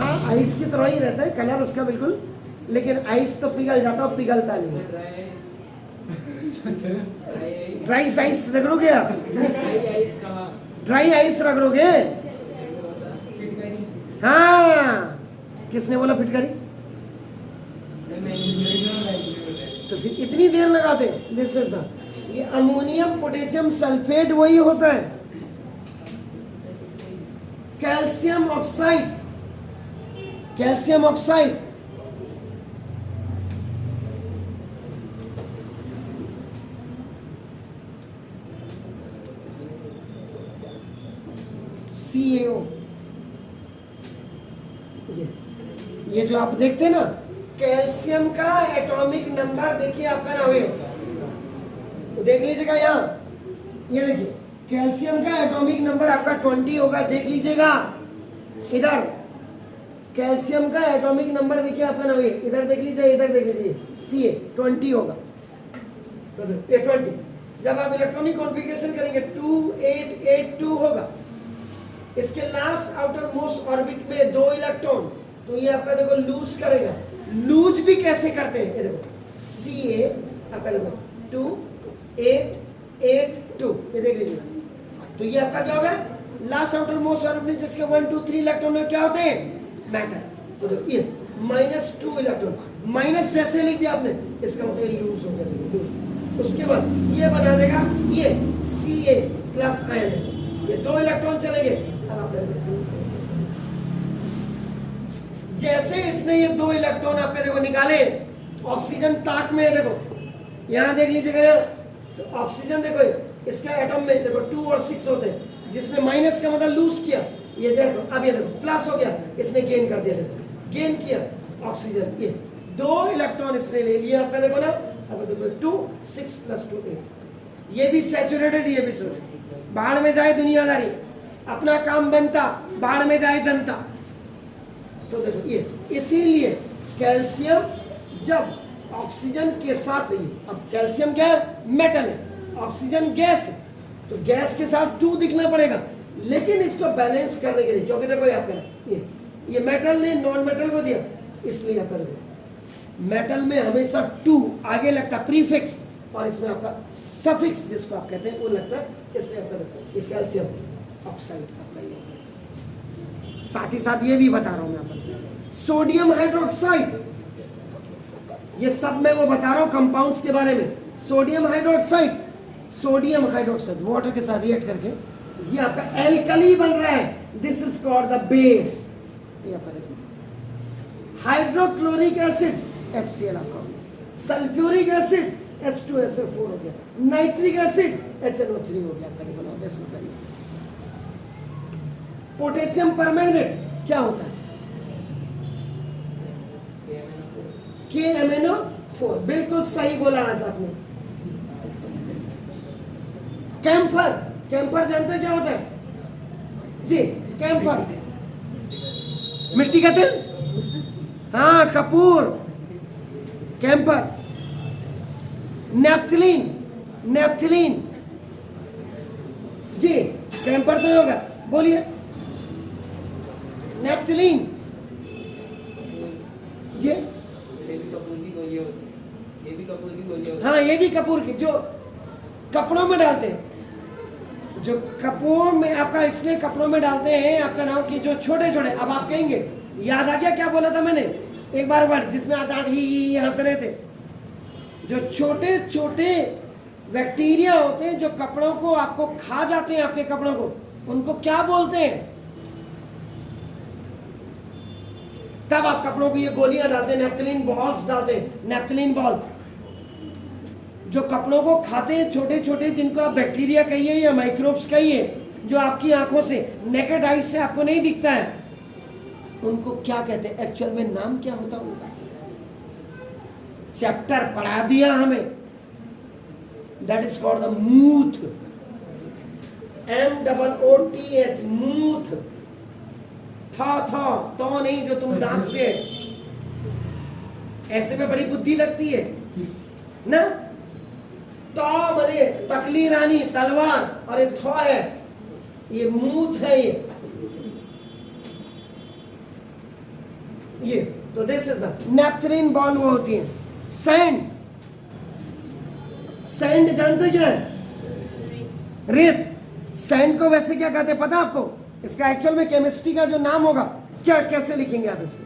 हाँ आइस की तरह ही रहता है कलर उसका बिल्कुल, लेकिन आइस तो पिघल जाता है, पिघलता नहीं। ड्राई आइस रगड़ोगे आप? ड्राई आइस रगड़ोगे? हाँ, किसने बोला फिटकरी? तो फिर इतनी देर लगाते? दिस इज द, ये अमोनियम पोटेशियम सल्फेट वही होता है। Calcium oxide, calcium oxide CaO, ये जो आप देखते हैं ना, कैल्शियम का एटॉमिक नंबर देखिए आपका ना, तो देख लीजिएगा यहाँ, ये देखिए कैल्शियम का एटॉमिक नंबर आपका 20 होगा, देख लीजिएगा इधर। कैल्शियम का एटॉमिक नंबर देखिए आपका ना, इधर देख लीजिए, इधर देख लीजिए, Ca 20 होगा। तो ये 20, जब आप इलेक्ट्रॉनिक कॉन्फ़िगरेशन करेंगे 2882 होगा। इसके लास्ट आउटर मोस्ट ऑर्बिट में 2 इलेक्ट्रॉन, तो ये आपका देखो लूज करेगा। लूज भी कैसे करते हैं, ये देखो Ca आपका देखो 2882, ये देख लीजिएगा। तो ये आपका क्या होगा, लास्ट आउटर मोस्ट ऑर्बिट जिसके 1 2 3 इलेक्ट्रॉन क्या होते हैं, मैटर। तो देखो ये -2 इलेक्ट्रॉन, माइनस जैसे लिख दिया आपने, इसका मतलब लूज हो गया, लूज। उसके बाद ये बना देगा ये Ca प्लस आयन, ये 2 इलेक्ट्रॉन चलेंगे। अब आप जैसे इसने ये 2 इलेक्ट्रॉन आपके देखो निकाले, ऑक्सीजन ताक में है, देखो यहाँ देख लीजिएगा यहाँ, तो ऑक्सीजन देखो इसका एटम में देखो 2 और 6 होते हैं, जिसने माइनस का मतलब लूज किया, ये देखो अब ये देखो प्लस हो गया, इसने गेन कर दिया, देखो गेन किया ऑक्सीजन, ये 2 इलेक्ट्रॉन इसने ले लिया आपका देखो ना। अब देखो 2 6 + 2 8, ये भी सैचुरेटेड, ये भी सैचुरेटेड। बाहर में जाए दुनियादारी, अपना काम बनता, बाहर में जाए जनता। तो देखो ये इसीलिए कैल्शियम जब ऑक्सीजन के साथ ही, अब कैल्शियम क्या है, मेटल है, ऑक्सीजन गैस है, तो गैस के साथ 2 दिखना पड़ेगा, लेकिन इसको बैलेंस करने के लिए, क्योंकि देखो आपका ये मेटल ने नॉन मेटल को दिया, इसलिए आपका देखो मेटल में हमेशा 2 आगे लगता है प्रीफिक्स, और इसमें आपका सफिक्स जिसको आप कहते हैं वो लगता है, इसलिए आपका देखो ये कैल्शियम ऑक्साइड आपका ये होगा। साथ ही साथ ये भी बता रहा हूं मैं आपको, सोडियम हाइड्रोक्साइड, ये सब मैं वो बता रहा हूं कंपाउंड्स के बारे में। Sodium hydroxide, sodium hydroxide water के साथ रिएक्ट करके ये आपका एल्कली बन रहा है, this is called the base. ये आपका देखो हाइड्रोक्लोरिक एसिड HCl आपका हो गया, सल्फ्यूरिक एसिड H2SO4 हो गया, नाइट्रिक एसिड HNO3 हो गया आपका देखो। This is the potassium permanganate क्या होता है, KMnO4, बिल्कुल सही बोला आज आपने। कैम्फर, कैम्फर जानते हैं क्या होता है जी, कैम्फर मिट्टी का तेल, हाँ कपूर, कैम्फर। नेप्थलीन, नेप्थलीन जी, कैम्फर तो होगा, बोलिए नेप्थलीन जी, हाँ ये भी कपूर की, जो कपड़ों में डालते हैं, जो कपूर में आपका इसलिए कपड़ों में डालते हैं आपका नाम की, जो छोटे छोटे, अब आप कहेंगे याद आ गया क्या बोला था मैंने एक बार वर्ड जिसमें आप ही हंस रहे थे, जो छोटे छोटे बैक्टीरिया होते हैं जो कपड़ों को आपको खा जाते हैं, आपके कपड़ों को, उनको क्या बोलते हैं? तब आप कपड़ों को ये गोलियां डालते हैं, नेप्थलीन बॉल्स डालते हैं, नेप्थलीन बॉल्स जो कपड़ों को खाते हैं, छोटे छोटे, जिनको आप बैक्टीरिया कहिए या माइक्रोब्स कहिए, जो आपकी आंखों से नेकेड आइज से आपको नहीं दिखता है, उनको क्या कहते हैं? एक्चुअल में नाम क्या होता है उनका? चैप्टर पढ़ा दिया हमें, that is called the mooth, MOOTH, mooth. था तो नहीं जो तुम दांत से ऐसे में बड़ी बुद्धि लगती है ना, तो मरे तकली रानी तलवार, और ये थो है, ये मूथ है, ये ये तो दिस इज द नेपथलीन बॉल वो होती है। सैंड, सैंड जानते क्या है? रेत। सैंड को वैसे क्या कहते हैं पता आपको? इसका एक्चुअल में केमिस्ट्री का जो नाम होगा, क्या कैसे लिखेंगे आप इसको?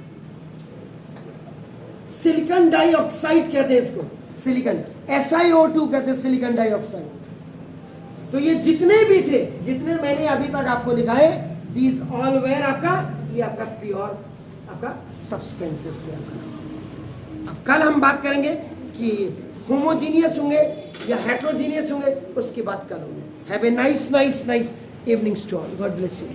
सिलिकॉन डाइऑक्साइड कहते हैं इसको, सिलिकॉन, SiO2 कहते हैं सिलिकॉन डाइऑक्साइड। तो ये जितने भी थे, जितने मैंने अभी तक आपको लिखाए, दीज ऑल वेयर आपका, ये आपका प्योर आपका सब्सटेंसेस थे आपका। अब कल हम बात करेंगे कि होमोजीनियस होंगे या हेट्रोजीनियस होंगे, उसकी बात कल होंगे। Have a nice evenings to all, God bless you.